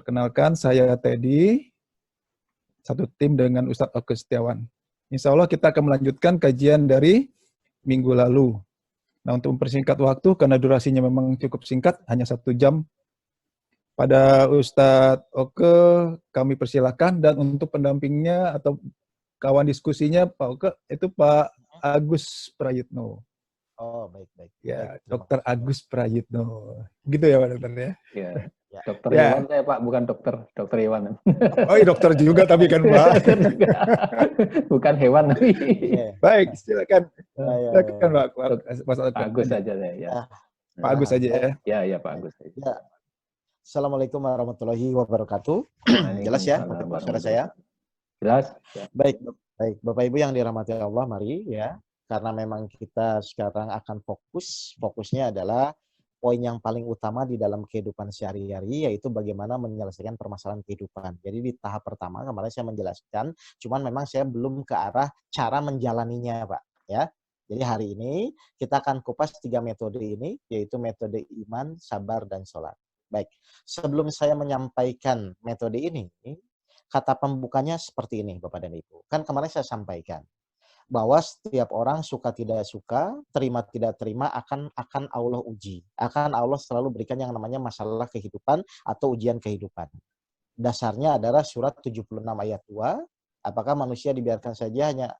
Perkenalkan, saya Teddy, satu tim dengan Ustadz Oke Setiawan. Insya Allah kita akan melanjutkan kajian dari minggu lalu. Nah, untuk mempersingkat waktu, karena durasinya memang cukup singkat, hanya 1 jam. Pada Ustadz Oke, kami persilakan, dan untuk pendampingnya atau kawan diskusinya, Pak Oke, itu Pak Agus Prayitno. Oh, baik. Ya, Baik, Dokter Agus Prayitno. Gitu ya, Pak Dokter ya? Ya. Ya. Dokter Ya. Iwan saya Pak, bukan dokter Iwan. Oh, iya dokter juga tapi kan Pak. Bukan hewan tapi. Baik, silakan. Ya. Silakan Pak. Pak Agus saja saya. Ya. Pak Agus saja ya. Ya Pak Agus. Ya. Assalamualaikum warahmatullahi wabarakatuh. Jelas ya suara saya? Jelas. Baik, Bapak Ibu yang dirahmati Allah, mari ya. Karena memang kita sekarang akan fokusnya adalah poin yang paling utama di dalam kehidupan sehari-hari, yaitu bagaimana menyelesaikan permasalahan kehidupan. Jadi di tahap pertama kemarin saya menjelaskan, cuman memang saya belum ke arah cara menjalaninya, Pak. Ya. Jadi hari ini kita akan kupas 3 metode ini, yaitu metode iman, sabar, dan sholat. Baik, sebelum saya menyampaikan metode ini, kata pembukanya seperti ini, Bapak dan Ibu. Kan kemarin saya sampaikan bahwa setiap orang suka tidak suka, terima tidak terima akan Allah uji. Akan Allah selalu berikan yang namanya masalah kehidupan atau ujian kehidupan. Dasarnya adalah surat 76 ayat 2. Apakah manusia dibiarkan saja hanya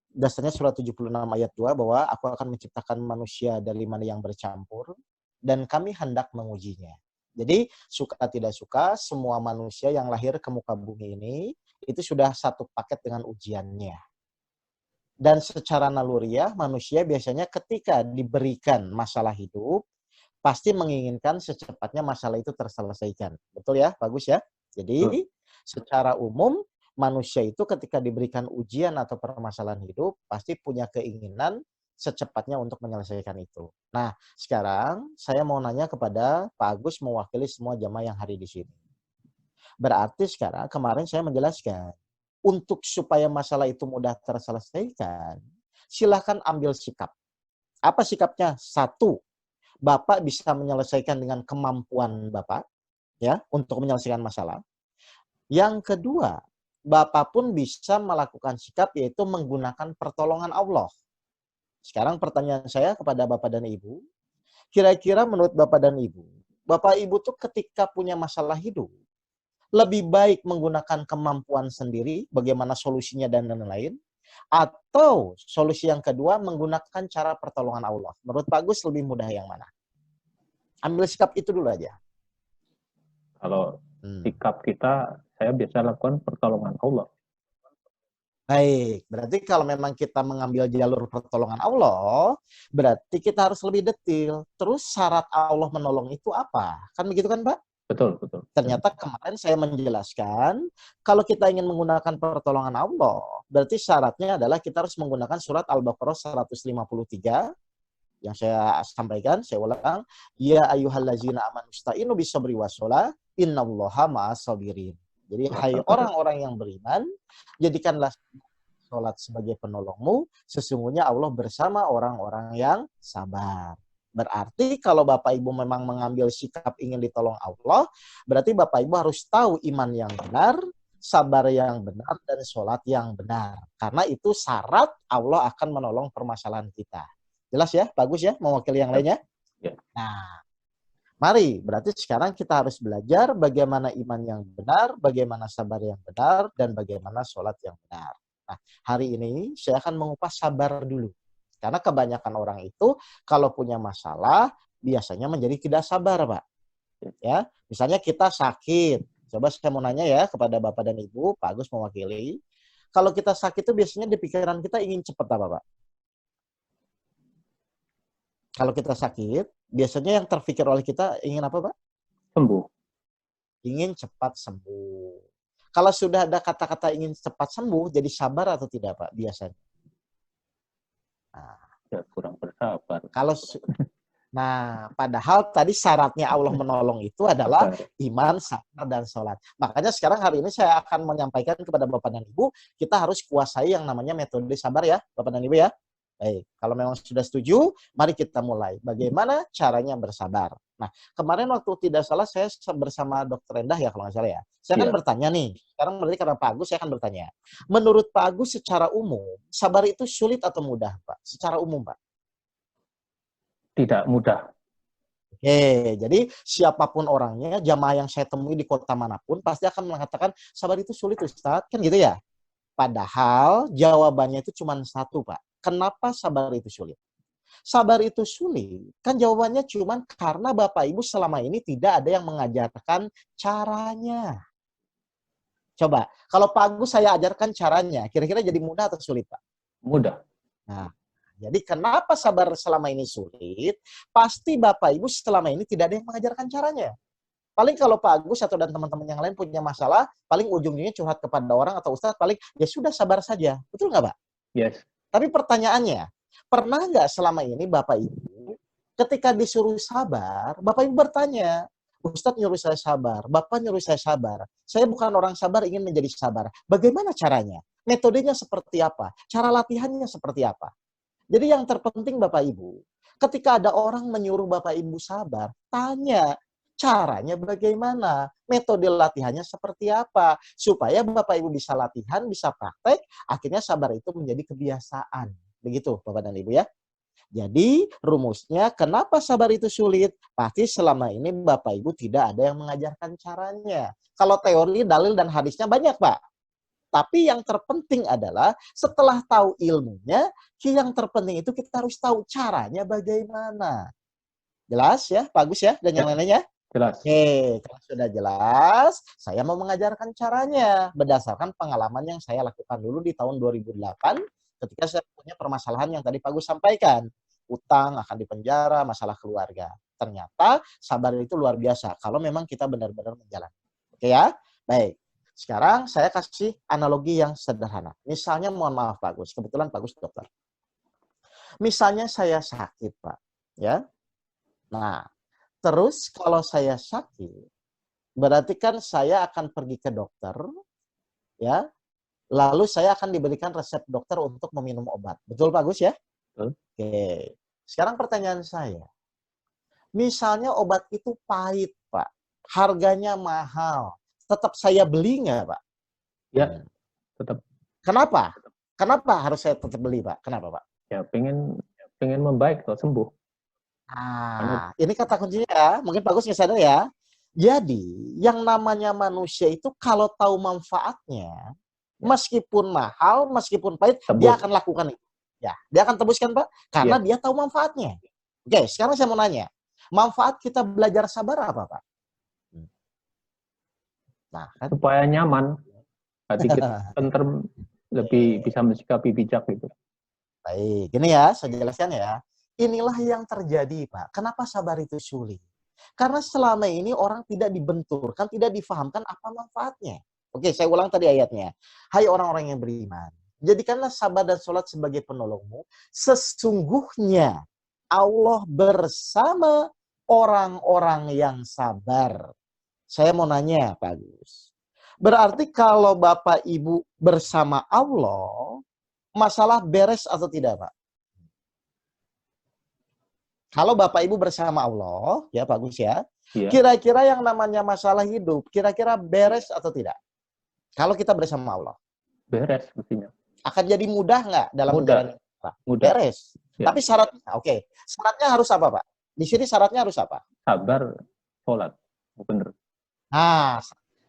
dasarnya surat 76 ayat 2 bahwa aku akan menciptakan manusia dari mana yang bercampur dan kami hendak mengujinya. Jadi suka tidak suka semua manusia yang lahir ke muka bumi ini itu sudah satu paket dengan ujiannya. Dan secara naluriah manusia biasanya ketika diberikan masalah hidup pasti menginginkan secepatnya masalah itu terselesaikan. Betul ya? Bagus ya? Jadi secara umum manusia itu ketika diberikan ujian atau permasalahan hidup pasti punya keinginan secepatnya untuk menyelesaikan itu. Nah, sekarang saya mau nanya kepada Pak Agus mewakili semua jamaah yang hari di sini. Berarti sekarang kemarin saya menjelaskan untuk supaya masalah itu mudah terselesaikan, silakan ambil sikap. Apa sikapnya? 1, Bapak bisa menyelesaikan dengan kemampuan Bapak ya untuk menyelesaikan masalah. Yang kedua, Bapak pun bisa melakukan sikap yaitu menggunakan pertolongan Allah. Sekarang pertanyaan saya kepada Bapak dan Ibu, kira-kira menurut Bapak dan Ibu, Bapak Ibu tuh ketika punya masalah hidup, lebih baik menggunakan kemampuan sendiri, bagaimana solusinya dan lain-lain, atau solusi yang kedua menggunakan cara pertolongan Allah. Menurut Pak Agus lebih mudah yang mana? Ambil sikap itu dulu aja. Kalau sikap kita, saya biasa lakukan pertolongan Allah. Baik, berarti kalau memang kita mengambil jalur pertolongan Allah, berarti kita harus lebih detail. Terus syarat Allah menolong itu apa? Kan begitu kan, Pak? Betul. Ternyata kemarin saya menjelaskan, kalau kita ingin menggunakan pertolongan Allah, berarti syaratnya adalah kita harus menggunakan surat Al-Baqarah 153, yang saya sampaikan, saya ulang, ya ayyuhallazina amanu sta'inu bisabri wassalah, innallaha ma'as sabirin. Jadi, hai orang-orang yang beriman, jadikanlah sholat sebagai penolongmu, sesungguhnya Allah bersama orang-orang yang sabar. Berarti kalau Bapak Ibu memang mengambil sikap ingin ditolong Allah, berarti Bapak Ibu harus tahu iman yang benar, sabar yang benar, dan sholat yang benar. Karena itu syarat Allah akan menolong permasalahan kita. Jelas ya? Bagus ya? Mewakili yang lainnya? Ya. Nah, mari, berarti sekarang kita harus belajar bagaimana iman yang benar, bagaimana sabar yang benar, dan bagaimana sholat yang benar. Nah, hari ini saya akan mengupas sabar dulu. Karena kebanyakan orang itu kalau punya masalah, biasanya menjadi tidak sabar, Pak. Ya, misalnya kita sakit. Coba saya mau nanya ya kepada Bapak dan Ibu, Pak Agus mewakili. Kalau kita sakit itu biasanya di pikiran kita ingin cepat apa, Pak? Kalau kita sakit, biasanya yang terpikir oleh kita ingin apa, Pak? Sembuh. Ingin cepat sembuh. Kalau sudah ada kata-kata ingin cepat sembuh, jadi sabar atau tidak, Pak? Biasanya. Nah, Ya, kurang bersabar. Nah, padahal tadi syaratnya Allah menolong itu adalah iman, sabar, dan sholat. Makanya sekarang hari ini saya akan menyampaikan kepada Bapak dan Ibu, kita harus kuasai yang namanya metode sabar ya, Bapak dan Ibu ya. Baik, kalau memang sudah setuju, mari kita mulai. Bagaimana caranya bersabar? Nah, kemarin waktu tidak salah saya bersama Dokter Endah ya kalau nggak salah ya. Saya kan Iya. bertanya nih, sekarang berarti karena Pak Agus saya akan bertanya. Menurut Pak Agus secara umum, sabar itu sulit atau mudah, Pak? Secara umum, Pak. Tidak mudah. Oke, jadi siapapun orangnya, jamaah yang saya temui di kota manapun, pasti akan mengatakan, sabar itu sulit Ustadz, kan gitu ya? Padahal jawabannya itu cuma satu, Pak. Kenapa sabar itu sulit? Sabar itu sulit, kan jawabannya cuma karena Bapak Ibu selama ini tidak ada yang mengajarkan caranya. Coba, kalau Pak Agus saya ajarkan caranya, kira-kira jadi mudah atau sulit, Pak? Mudah. Nah, jadi kenapa sabar selama ini sulit? Pasti Bapak Ibu selama ini tidak ada yang mengajarkan caranya. Paling kalau Pak Agus atau dan teman-teman yang lain punya masalah, paling ujung-ujungnya curhat kepada orang atau Ustadz, paling ya sudah sabar saja. Betul nggak, Pak? Yes. Tapi pertanyaannya, pernah nggak selama ini Bapak Ibu, ketika disuruh sabar, Bapak Ibu bertanya, Ustadz nyuruh saya sabar, Bapak nyuruh saya sabar. Saya bukan orang sabar, ingin menjadi sabar. Bagaimana caranya? Metodenya seperti apa? Cara latihannya seperti apa? Jadi yang terpenting Bapak Ibu, ketika ada orang menyuruh Bapak Ibu sabar, tanya caranya bagaimana, metode latihannya seperti apa, supaya Bapak Ibu bisa latihan, bisa praktek, akhirnya sabar itu menjadi kebiasaan. Begitu Bapak dan Ibu ya. Jadi rumusnya kenapa sabar itu sulit? Pasti selama ini Bapak Ibu tidak ada yang mengajarkan caranya. Kalau teori, dalil, dan hadisnya banyak Pak. Tapi yang terpenting adalah setelah tahu ilmunya, yang terpenting itu kita harus tahu caranya bagaimana. Jelas ya, bagus ya, dan yang lainnya? Jelas. Oke, kalau sudah jelas, saya mau mengajarkan caranya berdasarkan pengalaman yang saya lakukan dulu di tahun 2008 ketika saya punya permasalahan yang tadi Pak Gus sampaikan. Utang, akan dipenjara, masalah keluarga. Ternyata sabar itu luar biasa kalau memang kita benar-benar menjalani. Oke ya? Baik. Sekarang saya kasih analogi yang sederhana. Misalnya, mohon maaf Pak Gus, kebetulan Pak Gus dokter. Misalnya saya sakit Pak, ya. Nah, terus kalau saya sakit, berarti kan saya akan pergi ke dokter, ya. Lalu saya akan diberikan resep dokter untuk meminum obat. Betul Pak Gus ya? Betul. Oke. Sekarang pertanyaan saya. Misalnya obat itu pahit Pak, harganya mahal. Tetap saya beli nggak, Pak? Ya, tetap. Kenapa? Kenapa harus saya tetap beli, Pak? Kenapa, Pak? Ya, pengen membaik atau sembuh. Ini kata kuncinya ya. Mungkin bagus nggak sadar ya. Jadi, yang namanya manusia itu kalau tahu manfaatnya, meskipun mahal, meskipun pahit, dia akan lakukan itu. Ya, dia akan tebuskan, Pak, karena dia tahu manfaatnya. Oke, sekarang saya mau nanya. Manfaat kita belajar sabar apa, Pak? Nah, kan? Supaya nyaman, hati kita tentrem, lebih bisa mensikapi bijak gitu. Baik, ini ya, saya jelaskan ya. Inilah yang terjadi, Pak. Kenapa sabar itu sulit? Karena selama ini orang tidak dibenturkan, tidak difahamkan apa manfaatnya. Oke, saya ulang tadi ayatnya. Hai orang-orang yang beriman, jadikanlah sabar dan sholat sebagai penolongmu. Sesungguhnya Allah bersama orang-orang yang sabar. Saya mau nanya, Pak Agus. Berarti kalau Bapak Ibu bersama Allah, masalah beres atau tidak, Pak? Kalau Bapak Ibu bersama Allah, ya Pak Agus ya, kira-kira yang namanya masalah hidup, kira-kira beres atau tidak? Kalau kita bersama Allah. Beres mestinya. Akan jadi mudah nggak dalam menjalani? Mudah. Beres. Ya. Tapi syaratnya, oke. Syaratnya harus apa, Pak? Di sini syaratnya harus apa? Sabar, sholat. Benar. Nah,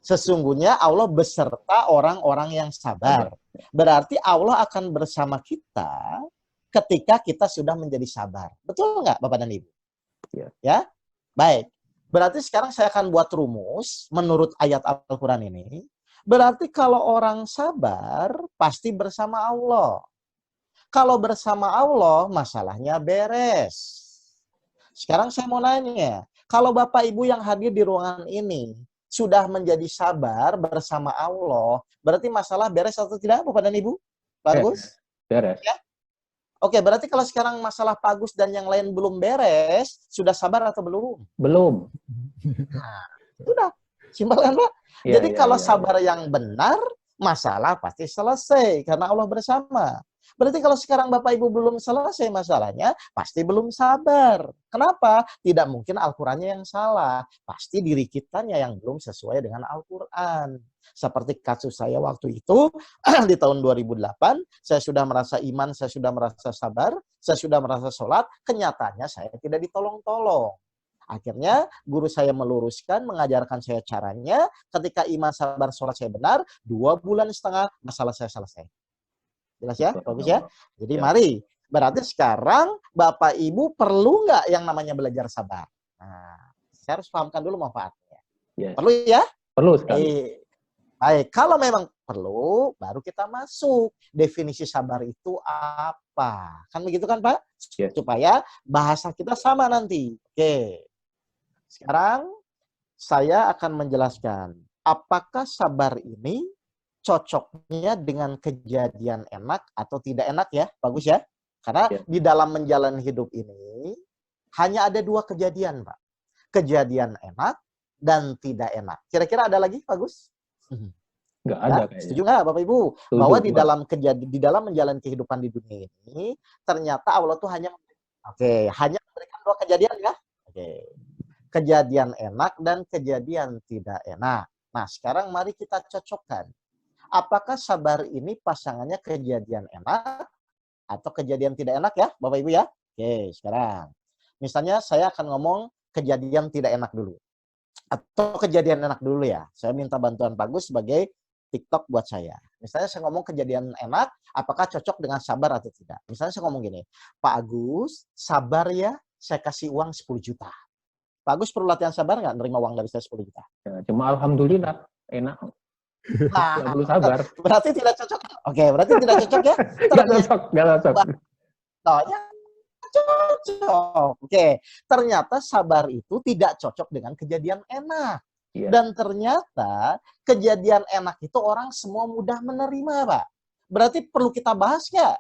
sesungguhnya Allah beserta orang-orang yang sabar. Berarti Allah akan bersama kita ketika kita sudah menjadi sabar. Betul nggak, Bapak dan Ibu? Ya. Ya? Baik. Berarti sekarang saya akan buat rumus menurut ayat Al-Quran ini. Berarti kalau orang sabar, pasti bersama Allah. Kalau bersama Allah, masalahnya beres. Sekarang saya mau nanya, kalau Bapak Ibu yang hadir di ruangan ini sudah menjadi sabar bersama Allah, berarti masalah beres atau tidak, Bapak dan Ibu? Bagus? Beres. Ya? Oke, berarti kalau sekarang masalah Pak Agus dan yang lain belum beres, sudah sabar atau belum? Belum. Nah, sudah. Simpel kan, Pak? Jadi kalau sabar yang benar, masalah pasti selesai karena Allah bersama. Berarti kalau sekarang Bapak Ibu belum selesai masalahnya, pasti belum sabar. Kenapa? Tidak mungkin Al-Qur'annya yang salah. Pasti diri kitanya yang belum sesuai dengan Al-Qur'an. Seperti kasus saya waktu itu, di tahun 2008, saya sudah merasa iman, saya sudah merasa sabar, saya sudah merasa sholat, kenyataannya saya tidak ditolong-tolong. Akhirnya guru saya meluruskan, mengajarkan saya caranya. Ketika iman, sabar, sholat saya benar, 2,5 bulan masalah saya selesai. Jelas ya? Bagus ya? Jadi mari. Berarti sekarang Bapak Ibu perlu nggak yang namanya belajar sabar? Nah, saya harus pahamkan dulu manfaatnya. Yes. Perlu ya? Perlu sekali. Baik, kalau memang perlu, baru kita masuk. Definisi sabar itu apa? Kan begitu kan Pak? Yes. Supaya bahasa kita sama nanti. Oke. Sekarang saya akan menjelaskan apakah sabar ini cocoknya dengan kejadian enak atau tidak enak ya. Bagus ya. Karena di dalam menjalani hidup ini hanya ada 2 kejadian, Pak. Kejadian enak dan tidak enak. Kira-kira ada lagi, Bagus? Nggak ada kayaknya. Setuju nggak Bapak Ibu? Setuju, Bahwa Pak. di dalam menjalani kehidupan di dunia ini, ternyata Allah tuh hanya memberikan 2 kejadian ya. Kejadian enak dan kejadian tidak enak. Nah, sekarang mari kita cocokkan. Apakah sabar ini pasangannya kejadian enak atau kejadian tidak enak ya, Bapak Ibu ya? Oke, sekarang. Misalnya saya akan ngomong kejadian tidak enak dulu. Atau kejadian enak dulu ya. Saya minta bantuan Bagus sebagai TikTok buat saya. Misalnya saya ngomong kejadian enak, apakah cocok dengan sabar atau tidak? Misalnya saya ngomong gini, Pak Agus, sabar ya, saya kasih uang 10 juta. Pak Agus perlu latihan sabar nggak nerima uang dari saya 10 juta? Ya, cuma alhamdulillah, enak. Nah, Nggak perlu sabar. berarti tidak cocok. Oke, berarti tidak cocok ya? Nggak cocok, nggak cocok. Contohnya cocok. Oke, ternyata sabar itu tidak cocok dengan kejadian enak. Iya. Dan ternyata kejadian enak itu orang semua mudah menerima, Pak. Berarti perlu kita bahas nggak?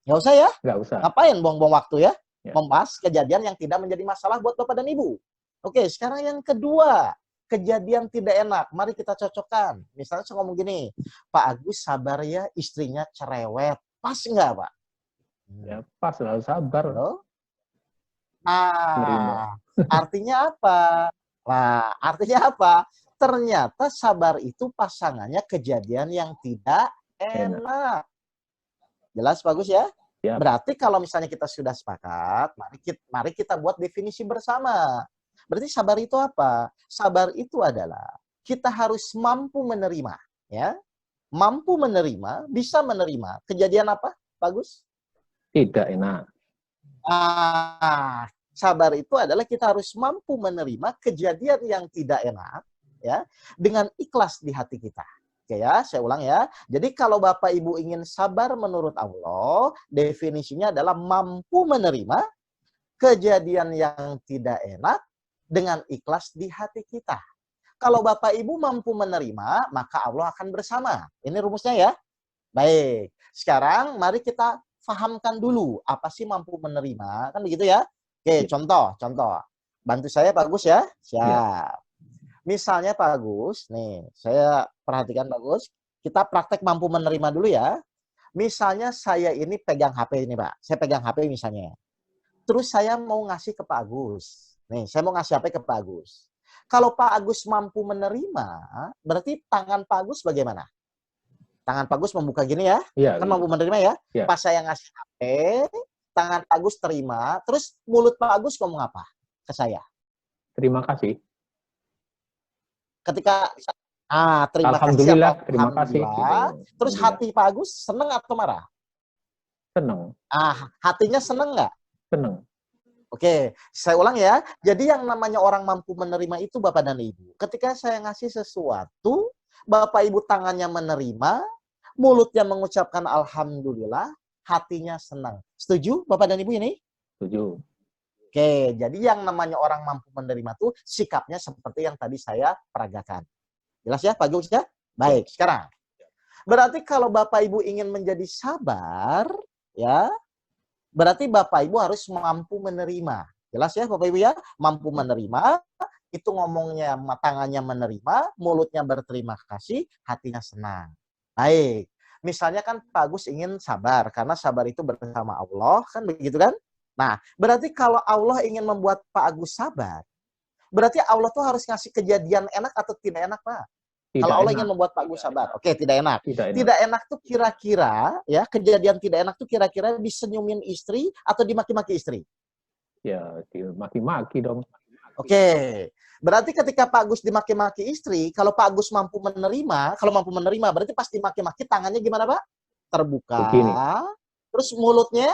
Nggak usah ya? Nggak usah. Ngapain buang-buang waktu ya? Ya. Membahas kejadian yang tidak menjadi masalah buat Bapak dan Ibu. Oke, sekarang yang kedua. Kejadian tidak enak. Mari kita cocokkan. Misalnya saya ngomong gini, Pak Agus sabar ya, istrinya cerewet. Pas nggak, Pak? Ya, pas, harus sabar. Halo? Menerima. Artinya apa? Nah, artinya apa? Ternyata sabar itu pasangannya kejadian yang tidak enak. Jelas, Bagus ya? Ya. Berarti kalau misalnya kita sudah sepakat, mari kita buat definisi bersama. Berarti sabar itu apa? Sabar itu adalah kita harus mampu menerima, ya. Mampu menerima, bisa menerima. Kejadian apa, Bagus? Tidak enak. Sabar itu adalah kita harus mampu menerima kejadian yang tidak enak, ya, dengan ikhlas di hati kita. Oke ya, saya ulang ya. Jadi kalau Bapak Ibu ingin sabar menurut Allah, definisinya adalah mampu menerima kejadian yang tidak enak dengan ikhlas di hati kita. Kalau Bapak Ibu mampu menerima, maka Allah akan bersama. Ini rumusnya ya. Baik, sekarang mari kita fahamkan dulu apa sih mampu menerima, kan begitu ya? Oke, contoh. Bantu saya Pak Agus ya. Siap. Ya. Misalnya Pak Agus, nih, saya perhatikan Pak Agus, kita praktek mampu menerima dulu ya. Misalnya saya ini pegang HP ini Pak. Saya pegang HP misalnya. Terus saya mau ngasih ke Pak Agus. Nih, saya mau ngasih HP ke Pak Agus. Kalau Pak Agus mampu menerima, berarti tangan Pak Agus bagaimana? Tangan Pak Agus membuka gini ya? Ya, kan mampu menerima ya? Ya. Pas saya ngasih HP, tangan Pak Agus terima, terus mulut Pak Agus ngomong apa ke saya? Terima kasih. Ketika terima Alhamdulillah, kasih. Terima kasih. Terus hati Pak Agus seneng atau marah? Seneng. Hatinya seneng nggak? Seneng. Oke, saya ulang ya. Jadi yang namanya orang mampu menerima itu Bapak dan Ibu. Ketika saya ngasih sesuatu, Bapak Ibu tangannya menerima, mulutnya mengucapkan Alhamdulillah, hatinya senang. Setuju Bapak dan Ibu ini? Setuju. Oke, jadi yang namanya orang mampu menerima itu sikapnya seperti yang tadi saya peragakan. Jelas ya Pak Gus ya? Baik, sekarang. Berarti kalau Bapak Ibu ingin menjadi sabar, ya, berarti Bapak Ibu harus mampu menerima. Jelas ya Bapak Ibu ya? Mampu menerima, itu ngomongnya tangannya menerima, mulutnya berterima kasih, hatinya senang. Baik. Misalnya kan Pak Agus ingin sabar, karena sabar itu bersama Allah, kan begitu kan? Nah, berarti kalau Allah ingin membuat Pak Agus sabar, berarti Allah tuh harus ngasih kejadian enak atau tidak enak, Pak? Tidak Kalau Allah enak. ingin membuat Pak Agus sabar, oke, tidak enak. Tidak enak. Tidak enak tuh kira-kira, ya, kejadian tidak enak tuh kira-kira disenyumin istri atau dimaki-maki istri? Ya, dimaki-maki dong. Oke. Berarti ketika Pak Agus dimaki-maki istri, kalau Pak Agus mampu menerima, berarti pas dimaki-maki tangannya gimana, Pak? Terbuka. Begini. Terus mulutnya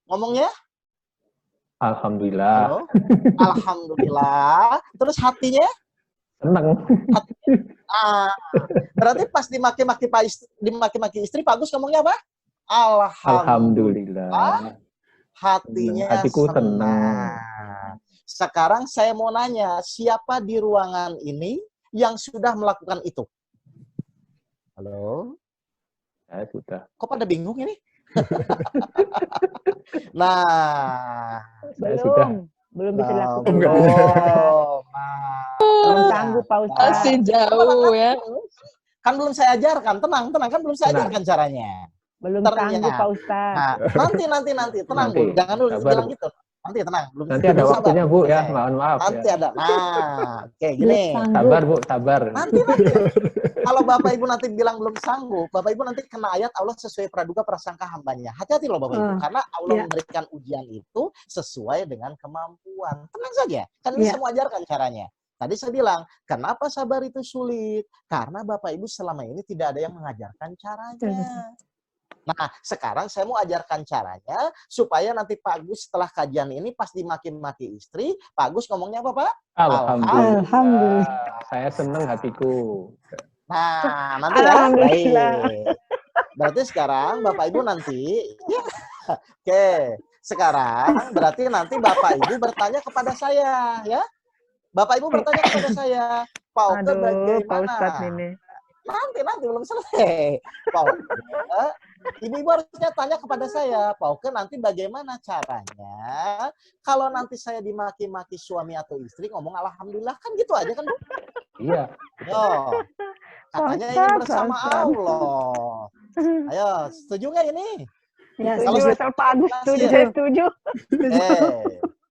ngomongnya? Alhamdulillah. Halo? Alhamdulillah. Terus hatinya? Senang. Ah, berarti pas dimaki-maki istri, Pak Agus ngomongnya apa? Alhamdulillah. Hatinya Hatiku senang. tenang. Sekarang saya mau nanya, siapa di ruangan ini yang sudah melakukan itu? Halo? Saya sudah. Kok pada bingung ini? Nah, Saya sudah. Belum bisa dilakukan. Enggak. Belum sanggup, Pak Ustaz. Masih jauh ya. Kan belum saya ajarkan, tenang, kan belum saya Tenang. ajarkan caranya. Belum Ternyata. sanggup, Pak Ustaz. Nah, nanti, tenang Nanti. Bu, jangan dulu Sabar, bilang Bu. gitu. Nanti tenang, belum. Nanti ada belum waktunya, sabar. Bu, ya. Oke. Mohon maaf Nanti ya. ada. Nah, oke gini. Sabar, Bu, sabar. Nanti. Kalau Bapak Ibu nanti bilang belum sanggup, Bapak Ibu nanti kena ayat Allah sesuai praduga prasangka hambanya. Hati-hati loh Bapak Ibu, karena Allah Ya. memberikan ujian itu sesuai dengan kemampuan. Tenang saja, kan ini Ya. saya mau ajarkan caranya. Tadi saya bilang, kenapa sabar itu sulit? Karena Bapak Ibu selama ini tidak ada yang mengajarkan caranya. Nah, sekarang saya mau ajarkan caranya supaya nanti Pak Agus setelah kajian ini pas dimaki-maki istri, Pak Agus ngomongnya apa, Pak? Alhamdulillah. Alhamdulillah. Saya senang hatiku. Nah, nanti ya. Alhamdulillah. Baik. Berarti sekarang Bapak Ibu nanti, oke, sekarang berarti nanti Bapak Ibu bertanya kepada saya, ya. Bapak Ibu bertanya kepada saya, Pak Oke Aduh, Pak bagaimana? Ustaz ini. Nanti belum selesai. Pak Oke, Ibu-ibu harusnya tanya kepada saya, Pak Oke nanti bagaimana caranya kalau nanti saya dimaki-maki suami atau istri ngomong alhamdulillah, kan gitu aja kan, Bu? Iya. Yo, katanya ingin bersama Allah. Ayo, setuju nggak ini? Ya, Kalau Setuju, asal Pak Agus setuju, Iya. saya setuju.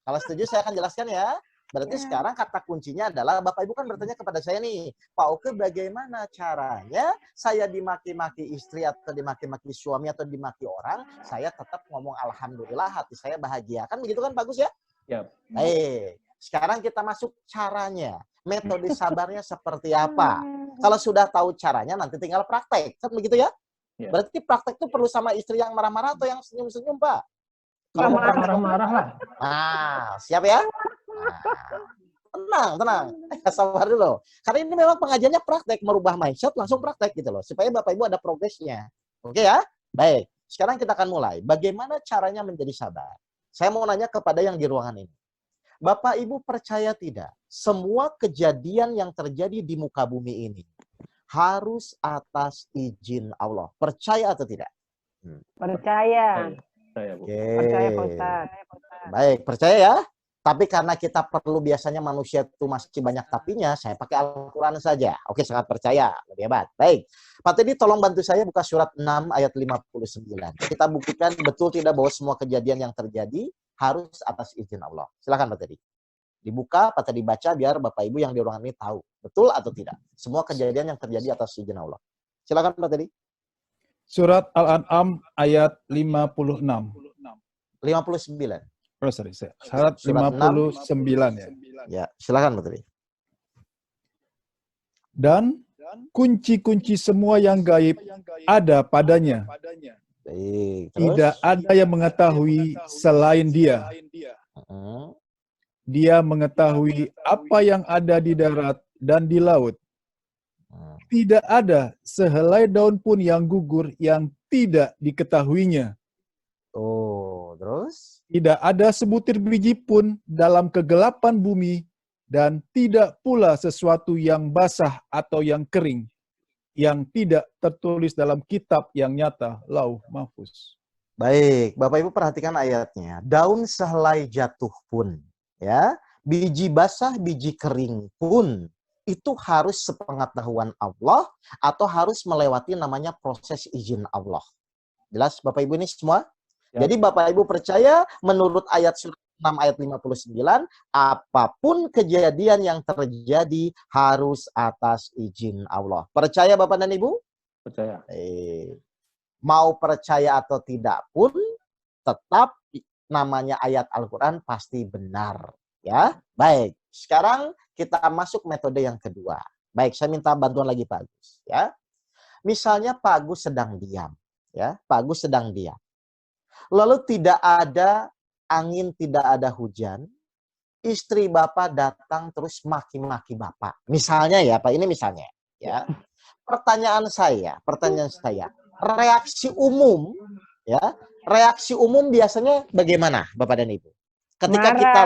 Kalau setuju saya akan jelaskan ya. Berarti sekarang kata kuncinya adalah Bapak Ibu kan bertanya kepada saya nih, Pak Oke bagaimana caranya saya dimaki-maki istri atau dimaki-maki suami atau dimaki orang, saya tetap ngomong alhamdulillah, hati saya bahagia. Kan begitu kan bagus ya? Ya. Baik. Sekarang kita masuk caranya. Metode sabarnya seperti apa? Kalau sudah tahu caranya nanti tinggal praktek. Kan begitu ya? Ya. Berarti praktek itu perlu sama istri yang marah-marah atau yang senyum-senyum, Pak? Kalau Marah-marah. marah-marah lah. Nah, siap ya? Nah, tenang. Sabar dulu. Karena ini memang pengajiannya praktek, merubah mindset langsung praktek gitu loh. Supaya Bapak Ibu ada progresnya. Oke ya? Baik. Sekarang kita akan mulai. Bagaimana caranya menjadi sabar? Saya mau nanya kepada yang di ruangan ini. Bapak Ibu percaya tidak? Semua kejadian yang terjadi di muka bumi ini harus atas izin Allah. Percaya atau tidak? Percaya. Saya, Bu. Oke. Percaya, Pak Ustaz. Baik, percaya ya. Tapi karena kita perlu biasanya manusia itu masih banyak tapinya, saya pakai Al-Quran saja. Oke, sangat percaya. Lebih hebat. Baik. Pak Teddy tolong bantu saya buka surat 6 ayat 59. Kita buktikan betul tidak bahwa semua kejadian yang terjadi harus atas izin Allah. Silakan Pak Teddy. Dibuka, Pak Teddy baca biar Bapak Ibu yang di ruangan ini tahu. Betul atau tidak? Semua kejadian yang terjadi atas izin Allah. Silakan Pak Teddy. Surat Al-An'am ayat 56. 59. Oh, sorry, surat Surat 59 ya. Ya, silakan Pak Teddy. Dan kunci-kunci semua yang gaib ada padanya. Baik, terus. Tidak ada yang mengetahui selain Dia. Heeh. Dia mengetahui apa yang ada di darat dan di laut. Tidak ada sehelai daun pun yang gugur yang tidak diketahuinya. Oh, terus? Tidak ada sebutir biji pun dalam kegelapan bumi, dan tidak pula sesuatu yang basah atau yang kering, yang tidak tertulis dalam kitab yang nyata, Lauh Mahfuz. Baik, Bapak Ibu perhatikan ayatnya. Daun sehelai jatuh pun, ya, biji basah, biji kering pun itu harus sepengetahuan Allah atau harus melewati namanya proses izin Allah. Jelas Bapak Ibu ini semua? Ya. Jadi Bapak Ibu percaya menurut ayat surat 6 ayat 59, apapun kejadian yang terjadi harus atas izin Allah. Percaya Bapak dan Ibu? Percaya. Mau percaya atau tidak pun, tetap namanya ayat Al-Quran pasti benar. Ya, baik. Sekarang kita masuk metode yang kedua. Baik, saya minta bantuan lagi Pak Agus. Ya, misalnya Pak Agus sedang diam. Ya, Pak Agus sedang diam. Lalu tidak ada angin, tidak ada hujan. Istri Bapak datang terus maki-maki Bapak. Misalnya ya, Pak, ini misalnya. Ya, pertanyaan saya, reaksi umum, ya, reaksi umum biasanya bagaimana, Bapak dan Ibu? Ketika kita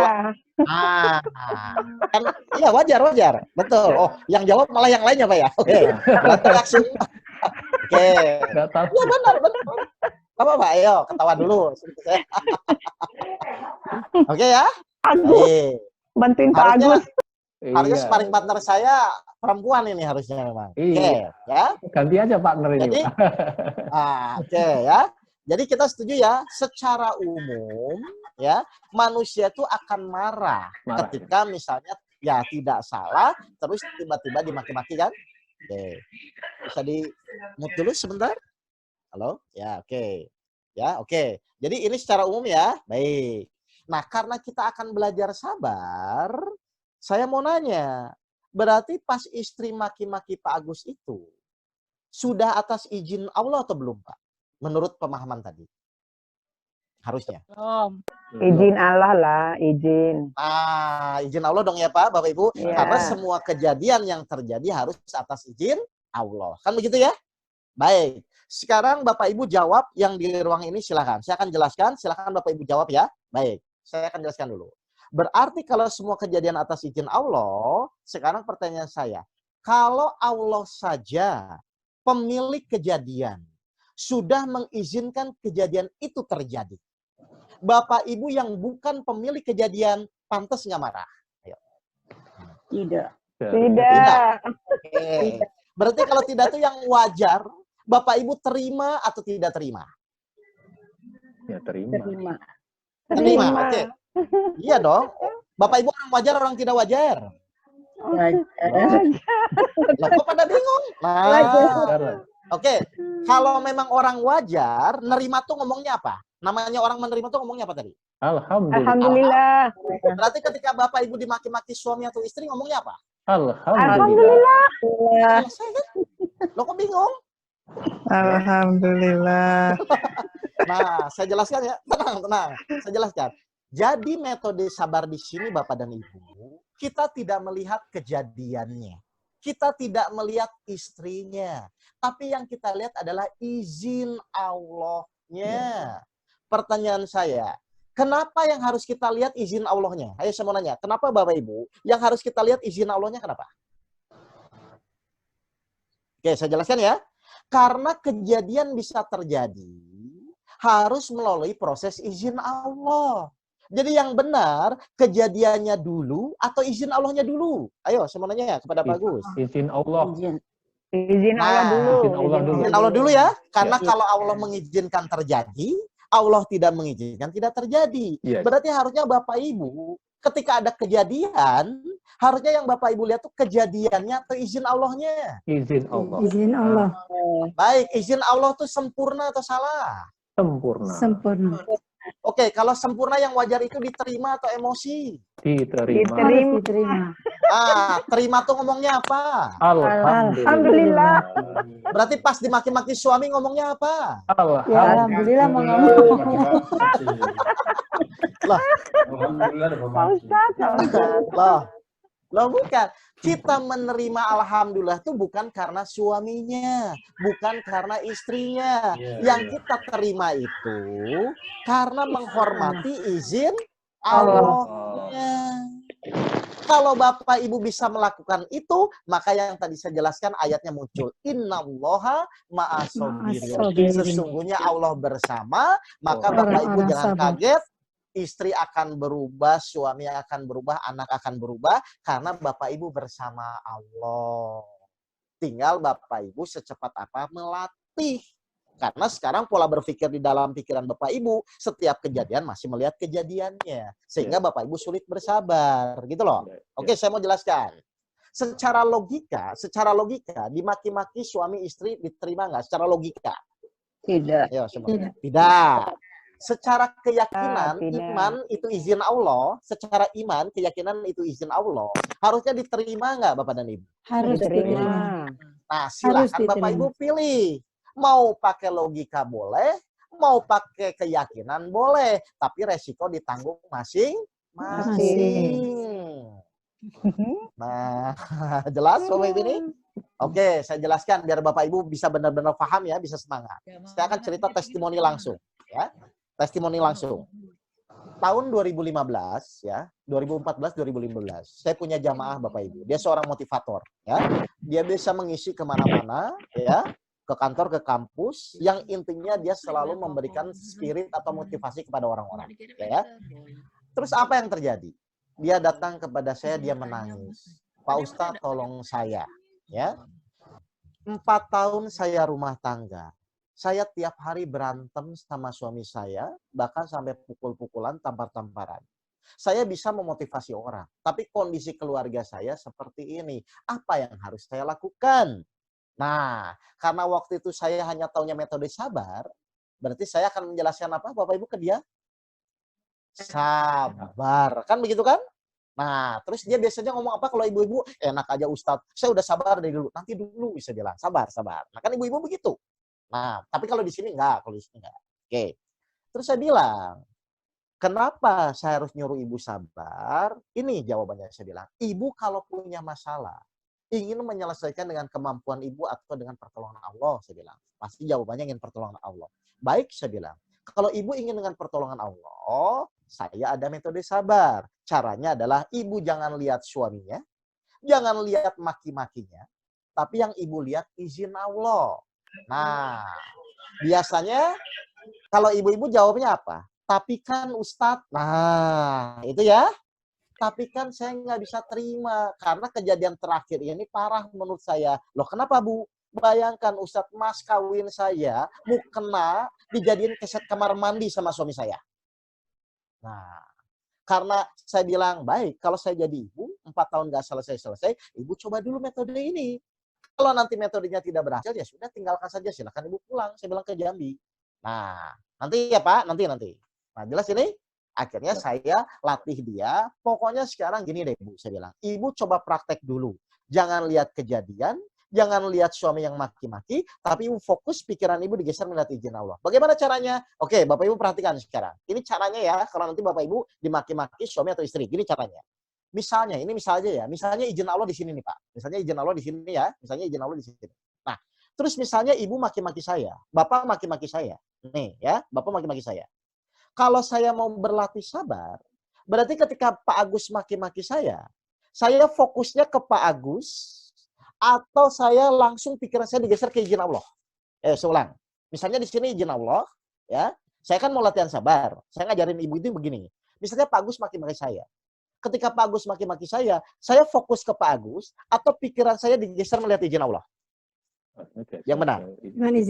kan iya wajar, betul. Oh, yang jawab malah yang lainnya Pak ya. Oke. Berarti reaksi umum. Oke. Nggak tahu. Ya benar. Apa Pak? Ayo ketawa dulu. Oke ya. Agus, bantuin Pak Agus. Harusnya Iya. sparring partner saya perempuan ini harusnya memang. Oke, Iya. ya. Ganti aja partner ini. Jadi, Pak. oke ya. Jadi kita setuju ya, secara umum ya, manusia itu akan marah ketika misalnya ya tidak salah, terus tiba-tiba dimaki-maki kan? Oke. Bisa di mute dulu sebentar? Halo? Ya, oke. Ya, oke. Jadi ini secara umum ya. Baik. Nah, karena kita akan belajar sabar, saya mau nanya, berarti pas istri maki-maki Pak Agus itu sudah atas izin Allah atau belum, Pak? Menurut pemahaman tadi. Harusnya. Izin Allah lah, izin. Izin Allah dong ya Pak, Bapak Ibu. Iya. Karena semua kejadian yang terjadi harus atas izin Allah. Kan begitu ya? Baik. Sekarang Bapak Ibu jawab yang di ruang ini silakan. Saya akan jelaskan, silakan Bapak Ibu jawab ya. Baik. Saya akan jelaskan dulu. Berarti kalau semua kejadian atas izin Allah, sekarang pertanyaan saya, kalau Allah saja pemilik kejadian sudah mengizinkan kejadian itu terjadi, Bapak Ibu yang bukan pemilik kejadian pantas nggak marah? Ayo. Tidak. Tidak. Oke. Berarti kalau tidak itu yang wajar, Bapak Ibu terima atau tidak terima? Ya terima. Terima. Oke. Iya dong. Bapak Ibu orang wajar, orang tidak wajar? Lah kok pada bingung? Nah, oke. Kalau memang orang wajar, nerima tuh ngomongnya apa? Namanya orang menerima tuh ngomongnya apa tadi? Alhamdulillah. Alhamdulillah. Berarti ketika Bapak Ibu dimaki-maki suami atau istri ngomongnya apa? Alhamdulillah. Selesai kan? Lo kok bingung? Alhamdulillah. Nah, saya jelaskan ya. Tenang. Saya jelaskan. Jadi metode sabar di sini Bapak dan Ibu, kita tidak melihat kejadiannya. Kita tidak melihat istrinya. Tapi yang kita lihat adalah izin Allahnya. Pertanyaan saya, kenapa yang harus kita lihat izin Allahnya? Ayo saya mau nanya, kenapa Bapak Ibu yang harus kita lihat izin Allahnya kenapa? Oke, saya jelaskan ya. Karena kejadian bisa terjadi harus melalui proses izin Allah. Jadi yang benar, kejadiannya dulu atau izin Allahnya dulu? Ayo, saya mau nanya kepada Pak Agus. Izin Allah. Izin Allah dulu. Izin Allah dulu. Izin Allah dulu ya. Karena kalau Allah mengizinkan terjadi, Allah tidak mengizinkan tidak terjadi. Yes. Berarti harusnya Bapak Ibu, ketika ada kejadian, harusnya yang Bapak Ibu lihat tuh kejadiannya atau izin Allahnya. Izin Allah. Izin Allah. Baik, izin Allah tuh sempurna atau salah? Sempurna. Sempurna. Oke, kalau sempurna yang wajar itu diterima atau emosi? Diterima. Harus diterima. Terima tuh ngomongnya apa? Alhamdulillah. Berarti pas dimaki-maki suami ngomongnya apa? Ya Alhamdulillah mau ngomong. Pak Ustadz. Loh bukan. Kita menerima alhamdulillah itu bukan karena suaminya, bukan karena istrinya. Yang kita terima itu karena menghormati izin Allahnya. Kalau Bapak Ibu bisa melakukan itu, maka yang tadi saya jelaskan ayatnya muncul. Innallaha ma'as-sabirin. Sesungguhnya Allah bersama, maka Bapak Ibu jangan kaget istri akan berubah, suami akan berubah, anak akan berubah karena Bapak Ibu bersama Allah. Tinggal Bapak Ibu secepat apa melatih. Karena sekarang pola berpikir di dalam pikiran Bapak Ibu, setiap kejadian masih melihat kejadiannya. Sehingga Bapak Ibu sulit bersabar, gitu loh. Oke, saya mau jelaskan. Secara logika, dimaki-maki suami istri diterima nggak? Secara logika. Tidak. Ayo, tidak. Secara keyakinan, Tidak. iman itu izin Allah. Secara iman, keyakinan itu izin Allah. Harusnya diterima nggak Bapak dan Ibu? Harus Diterima. diterima. Nah, silakan Bapak diterima. Ibu pilih. Mau pakai logika boleh, mau pakai keyakinan boleh. Tapi resiko ditanggung masing-masing. Nah, jelas Bapak Ibu ini? Oke, saya jelaskan biar Bapak Ibu bisa benar-benar paham ya, bisa semangat. Saya akan cerita testimoni langsung. Ya, testimoni langsung. Tahun 2015 ya, 2014-2015, saya punya jamaah Bapak Ibu. Dia seorang motivator ya. Dia bisa mengisi kemana-mana ya, ke kantor, ke kampus, yang intinya dia selalu memberikan spirit atau motivasi kepada orang-orang ya. Terus apa yang terjadi? Dia datang kepada saya, dia menangis. Pak Ustadz, tolong saya ya. 4 tahun saya rumah tangga. Saya tiap hari berantem sama suami saya, bahkan sampai pukul-pukulan, tampar-tamparan. Saya bisa memotivasi orang, tapi kondisi keluarga saya seperti ini. Apa yang harus saya lakukan? Nah, karena waktu itu saya hanya taunya metode sabar, berarti saya akan menjelaskan apa Bapak Ibu ke dia? Sabar. Kan begitu kan? Nah, terus dia biasanya ngomong apa kalau ibu-ibu? Enak aja Ustadz, saya udah sabar dari dulu. Nanti dulu bisa bilang, sabar. Nah, kan ibu-ibu begitu. Nah, tapi kalau di sini enggak, Oke. Terus saya bilang, kenapa saya harus nyuruh ibu sabar? Ini jawabannya saya bilang, ibu kalau punya masalah, ingin menyelesaikan dengan kemampuan ibu atau dengan pertolongan Allah, saya bilang. Pasti jawabannya ingin pertolongan Allah. Baik, saya bilang. Kalau ibu ingin dengan pertolongan Allah, saya ada metode sabar. Caranya adalah ibu jangan lihat suaminya, jangan lihat maki-makinya, tapi yang ibu lihat izin Allah. Nah, biasanya kalau ibu-ibu jawabnya apa? Tapi kan Ustadz, nah itu ya. Tapi kan saya nggak bisa terima karena kejadian terakhir ini parah menurut saya. Loh kenapa Bu? Bayangkan Ustadz, mas kawin saya mukena dijadiin keset kamar mandi sama suami saya. Nah, karena saya bilang, baik, kalau saya jadi ibu, 4 tahun nggak selesai-selesai, ibu coba dulu metode ini. Kalau nanti metodenya tidak berhasil, ya sudah tinggalkan saja, silakan ibu pulang. Saya bilang ke Jambi. Nah, nanti ya Pak, nanti. Nah, jelas ini? Akhirnya saya latih dia, pokoknya sekarang gini deh Bu, saya bilang. Ibu coba praktek dulu. Jangan lihat kejadian, jangan lihat suami yang maki-maki, tapi ibu fokus pikiran ibu digeser melihat izin Allah. Bagaimana caranya? Oke, Bapak Ibu perhatikan sekarang. Ini caranya ya, kalau nanti Bapak Ibu dimaki-maki suami atau istri. Gini caranya. Misalnya, ini misalnya ya, misalnya izin Allah di sini nih Pak. Misalnya izin Allah di sini ya, misalnya izin Allah di sini. Nah, terus misalnya ibu maki-maki saya, bapak maki-maki saya. Nih ya, bapak maki-maki saya. Kalau saya mau berlatih sabar, berarti ketika Pak Agus maki-maki saya fokusnya ke Pak Agus, atau saya langsung pikiran saya digeser ke izin Allah. Saya ulang. Misalnya di sini izin Allah, ya. Saya kan mau latihan sabar. Saya ngajarin ibu itu begini. Misalnya Pak Agus maki-maki saya. Ketika Pak Agus maki-maki saya fokus ke Pak Agus atau pikiran saya digeser melihat izin Allah? Yang benar.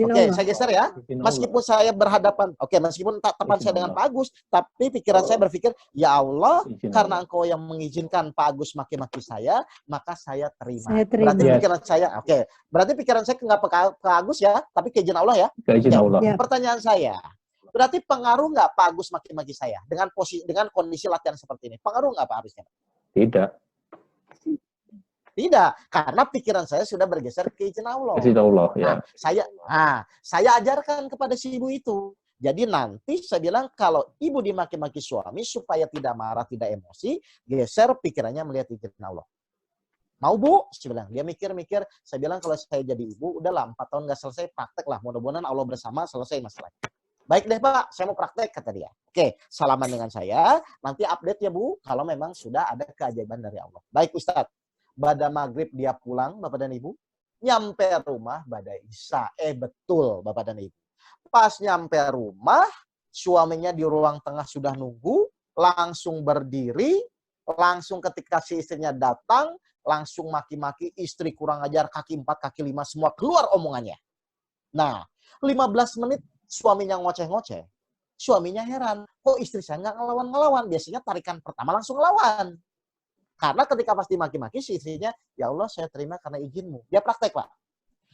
Oke, saya geser ya. Meskipun saya berhadapan, meskipun teman saya dengan Pak Agus, tapi pikiran saya berpikir, ya Allah, karena Engkau yang mengizinkan Pak Agus maki-maki saya, maka saya terima. Berarti pikiran saya, berarti pikiran saya nggak ke Agus ya, tapi ke izin Allah ya. Ke izin Allah. Pertanyaan saya, berarti pengaruh nggak Pak Agus maki-maki saya dengan kondisi latihan seperti ini? Pengaruh nggak Pak harusnya? Tidak. Tidak, karena pikiran saya sudah bergeser ke izin Allah. Izin Allah, ya. Saya ajarkan kepada si ibu itu. Jadi nanti saya bilang kalau ibu dimaki-maki suami supaya tidak marah, tidak emosi, geser pikirannya melihat izin Allah. Mau Bu? Saya bilang. Dia mikir-mikir. Saya bilang kalau saya jadi ibu, udahlah 4 tahun nggak selesai, praktek lah. Mudah-mudahan Allah bersama selesai masalahnya. Baik deh Pak, saya mau praktek, kata dia. Oke, salaman dengan saya. Nanti update ya Bu, kalau memang sudah ada keajaiban dari Allah. Baik Ustadz. Pada maghrib dia pulang, Bapak dan Ibu. Nyampe rumah pada Isya. Betul, Bapak dan Ibu. Pas nyampe rumah, suaminya di ruang tengah sudah nunggu, langsung berdiri, langsung ketika si istrinya datang, langsung maki-maki, istri kurang ajar, kaki 4, kaki 5, semua keluar omongannya. Nah, 15 menit suaminya ngoceh-ngoceh, suaminya heran, kok istri saya nggak ngelawan-ngelawan? Biasanya tarikan pertama langsung ngelawan. Karena ketika pasti maki-maki, si istrinya, ya Allah saya terima karena izinmu. Dia praktek, Pak.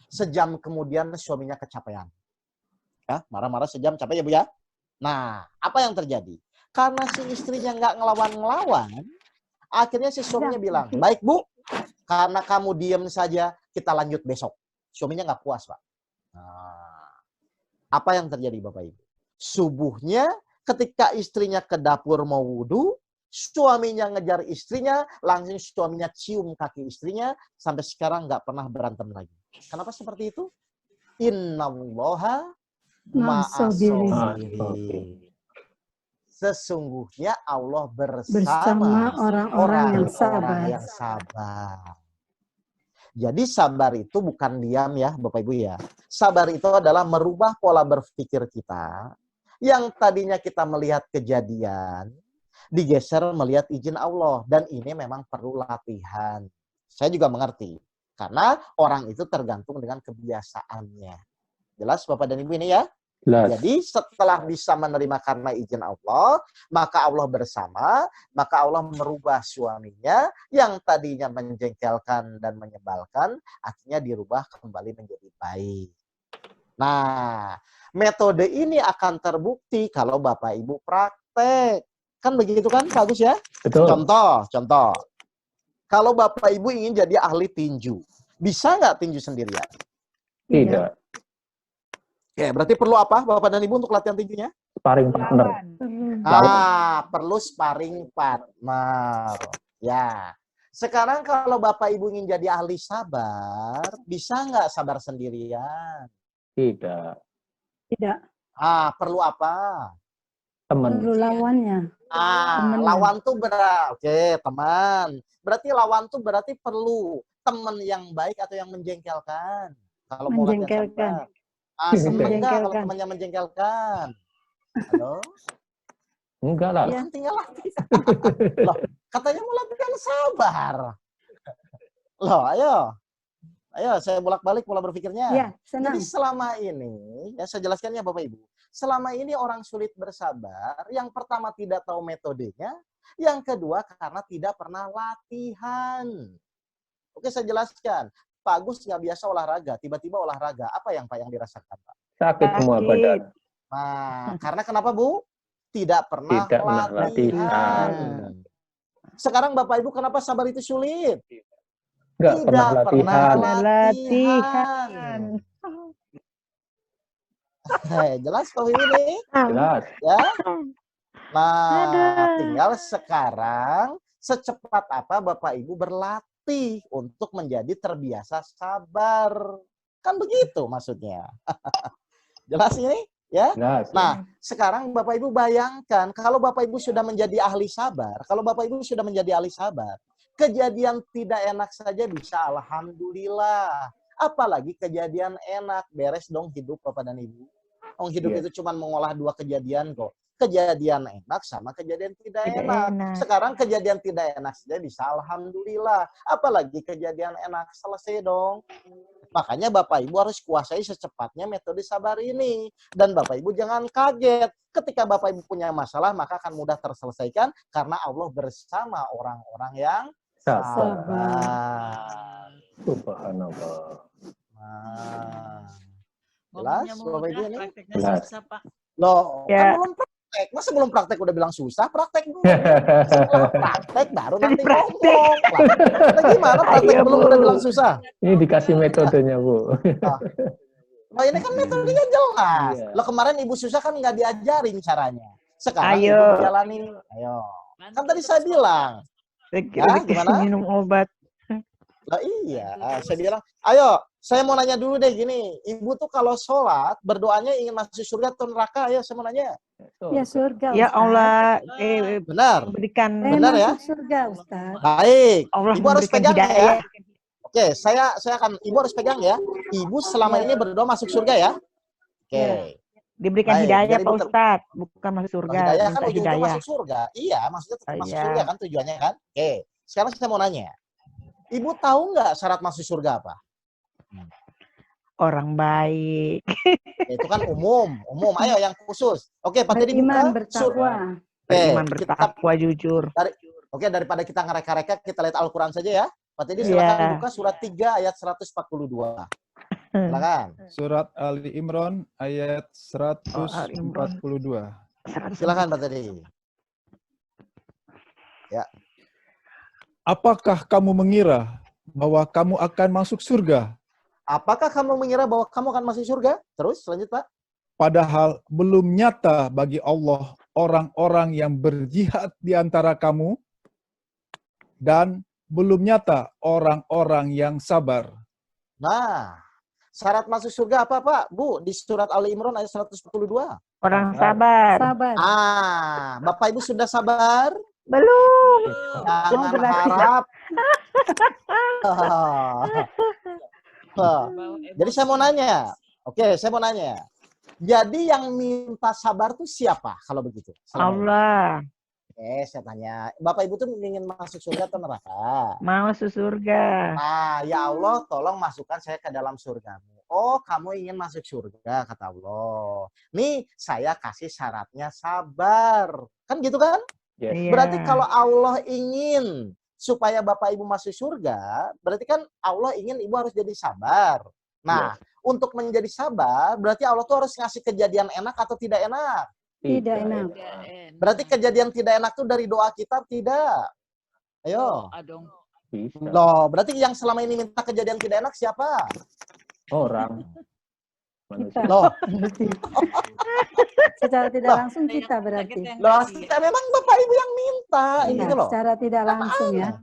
Sejam kemudian suaminya kecapean. Ya, marah-marah sejam, capek ya Bu ya? Nah, apa yang terjadi? Karena si istrinya nggak ngelawan-ngelawan, akhirnya si suaminya bilang, baik Bu, karena kamu diem saja, kita lanjut besok. Suaminya nggak puas, Pak. Nah, apa yang terjadi Bapak Ibu? Subuhnya ketika istrinya ke dapur mau wudhu, suaminya ngejar istrinya, langsung suaminya cium kaki istrinya, sampai sekarang nggak pernah berantem lagi. Kenapa seperti itu? Innallaha ma'as-sabirin. Sesungguhnya Allah bersama orang-orang yang sabar. Jadi sabar itu bukan diam ya Bapak Ibu ya. Sabar itu adalah merubah pola berpikir kita. Yang tadinya kita melihat kejadian, digeser melihat izin Allah. Dan ini memang perlu latihan. Saya juga mengerti. Karena orang itu tergantung dengan kebiasaannya. Jelas Bapak dan Ibu ini ya? Jelas. Jadi setelah bisa menerima karena izin Allah, maka Allah bersama, maka Allah merubah suaminya yang tadinya menjengkelkan dan menyebalkan, akhirnya dirubah kembali menjadi baik. Nah, metode ini akan terbukti kalau Bapak Ibu praktek. Kan begitu kan, Pak Agus ya? Betul. Contoh. Kalau Bapak Ibu ingin jadi ahli tinju, bisa nggak tinju sendirian? Tidak. Oke, berarti perlu apa Bapak dan Ibu untuk latihan tinjunya? Sparring partner. Perlu sparring partner. Ya. Sekarang kalau Bapak Ibu ingin jadi ahli sabar, bisa nggak sabar sendirian? Tidak. Tidak. Perlu apa? Teman. Perlu lawannya. Temennya. Lawan tuh Oke, teman. Berarti lawan tuh berarti perlu teman yang baik atau yang menjengkelkan? Kalau mau latihan Menjengkelkan. sabar. Seneng nggak kalau temannya menjengkelkan? Halo? Enggak lah. Ya, tinggal latihan. Loh, katanya mau latihan sabar. Loh, ayo saya bolak-balik pola berpikirnya. Ya, senang. Jadi selama ini, ya saya jelaskan ya Bapak Ibu. Selama ini orang sulit bersabar, yang pertama tidak tahu metodenya, yang kedua karena tidak pernah latihan. Oke, saya jelaskan. Pak Agus nggak biasa olahraga, tiba-tiba olahraga. Apa yang Pak yang dirasakan, Pak? Sakit semua badan. Nah, karena kenapa Bu? Tidak pernah latihan. Sekarang Bapak Ibu kenapa sabar itu sulit? Nggak pernah latihan. Jelas Pak ini? Jelas. Ya. Nah, tinggal sekarang secepat apa Bapak Ibu berlatih untuk menjadi terbiasa sabar. Kan begitu maksudnya. Jelas ini? Ya. Jelas. Nah, sekarang Bapak Ibu bayangkan kalau Bapak Ibu sudah menjadi ahli sabar, kejadian tidak enak saja bisa alhamdulillah. Apalagi kejadian enak, beres dong hidup Bapak dan Ibu. Hidup itu cuma mengolah dua kejadian kok. Kejadian enak sama kejadian tidak enak. Sekarang kejadian tidak enak saja bisa alhamdulillah. Apalagi kejadian enak, selesai dong. Makanya Bapak Ibu harus kuasai secepatnya metode sabar ini. Dan Bapak Ibu jangan kaget. Ketika Bapak Ibu punya masalah, maka akan mudah terselesaikan karena Allah bersama orang-orang yang sabar. Subhanallah. Jelas Bapak Ibu ini? Jelas. Loh, Ya. kan belum praktek. Masa belum praktek udah bilang susah? Praktek dulu. Setelah praktek baru nanti ngomong. Lah gimana praktek belum udah bilang susah? Ini dikasih metodenya, Bu. Nah, ini kan metodenya jelas. Iya. Lo kemarin Ibu susah kan nggak diajarin caranya. Sekarang Ayo. Ibu jalanin. Ayo. Kan tadi saya bilang. Gimana? Minum obat. Lah iya, saya bilang, ayo, saya mau nanya dulu deh gini. Ibu tuh kalau sholat, berdoanya ingin masuk surga atau neraka? Ayo, saya mau nanya. Ya surga, Ya Ustaz. Allah, Benar. berikan Benar ya? Masuk surga, Ustaz. Baik. Allah Ibu harus memberikan pegang ya. hidayah. Oke, saya akan, Ibu harus pegang ya. Ibu selama ini berdoa masuk surga ya. Oke. Diberikan Baik, hidayah jadi Pak betul. Ustadz, bukan masuk surga, Hidayah kan minta ujung-ujung hidayah. masuk surga. Iya, maksudnya tetap masuk Iya. surga kan tujuannya kan. Oke, sekarang saya mau nanya. Ibu tahu nggak syarat masuk surga apa? Orang baik. Ya, itu kan umum. Ayo yang khusus. Oke, Pak Teddy Beriman, buka. bertakwa. Beriman, Kita bertakwa, jujur. Oke, daripada kita ngereka-reka, kita lihat Al-Quran saja ya. Pak Teddy Iya. silakan buka surat 3 ayat 142. Silakan. Surat Ali Imran ayat Ali Imran. 142. Silakan Pak Teddy. Ya. Apakah kamu mengira bahwa kamu akan masuk surga, Apakah kamu mengira bahwa kamu akan masuk surga? Terus lanjut Pak. padahal belum nyata bagi Allah orang-orang yang berjihad di antara kamu, dan belum nyata orang-orang yang sabar? Nah, syarat masuk surga apa Pak? Bu, di surat Ali Imran ayat 142. Orang sabar. Sabar. Bapak Ibu sudah sabar? Belum. Jangan berarti. harap. Jadi saya mau nanya. Oke, saya mau nanya. Jadi yang minta sabar tuh siapa kalau begitu? Selama ini? Allah. Saya tanya. Bapak Ibu tuh ingin masuk surga atau neraka? Mau masuk surga. Nah, ya Allah, tolong masukkan saya ke dalam surgamu. Oh, kamu ingin masuk surga, kata Allah. Nih, saya kasih syaratnya sabar. Kan gitu kan? Yes. Iya. Berarti kalau Allah ingin supaya Bapak Ibu masuk surga, berarti kan Allah ingin Ibu harus jadi sabar. Nah, untuk menjadi sabar, berarti Allah tuh harus ngasih kejadian enak atau tidak enak? Tidak enak. Berarti kejadian tidak enak tuh dari doa kita tidak? Ayo. Bisa. Loh, berarti yang selama ini minta kejadian tidak enak siapa? Orang. Kita. Manusia. Loh, Secara tidak langsung kita berarti. kita memang Bapak Ibu yang minta, Iya, gitu loh. secara tidak langsung ya.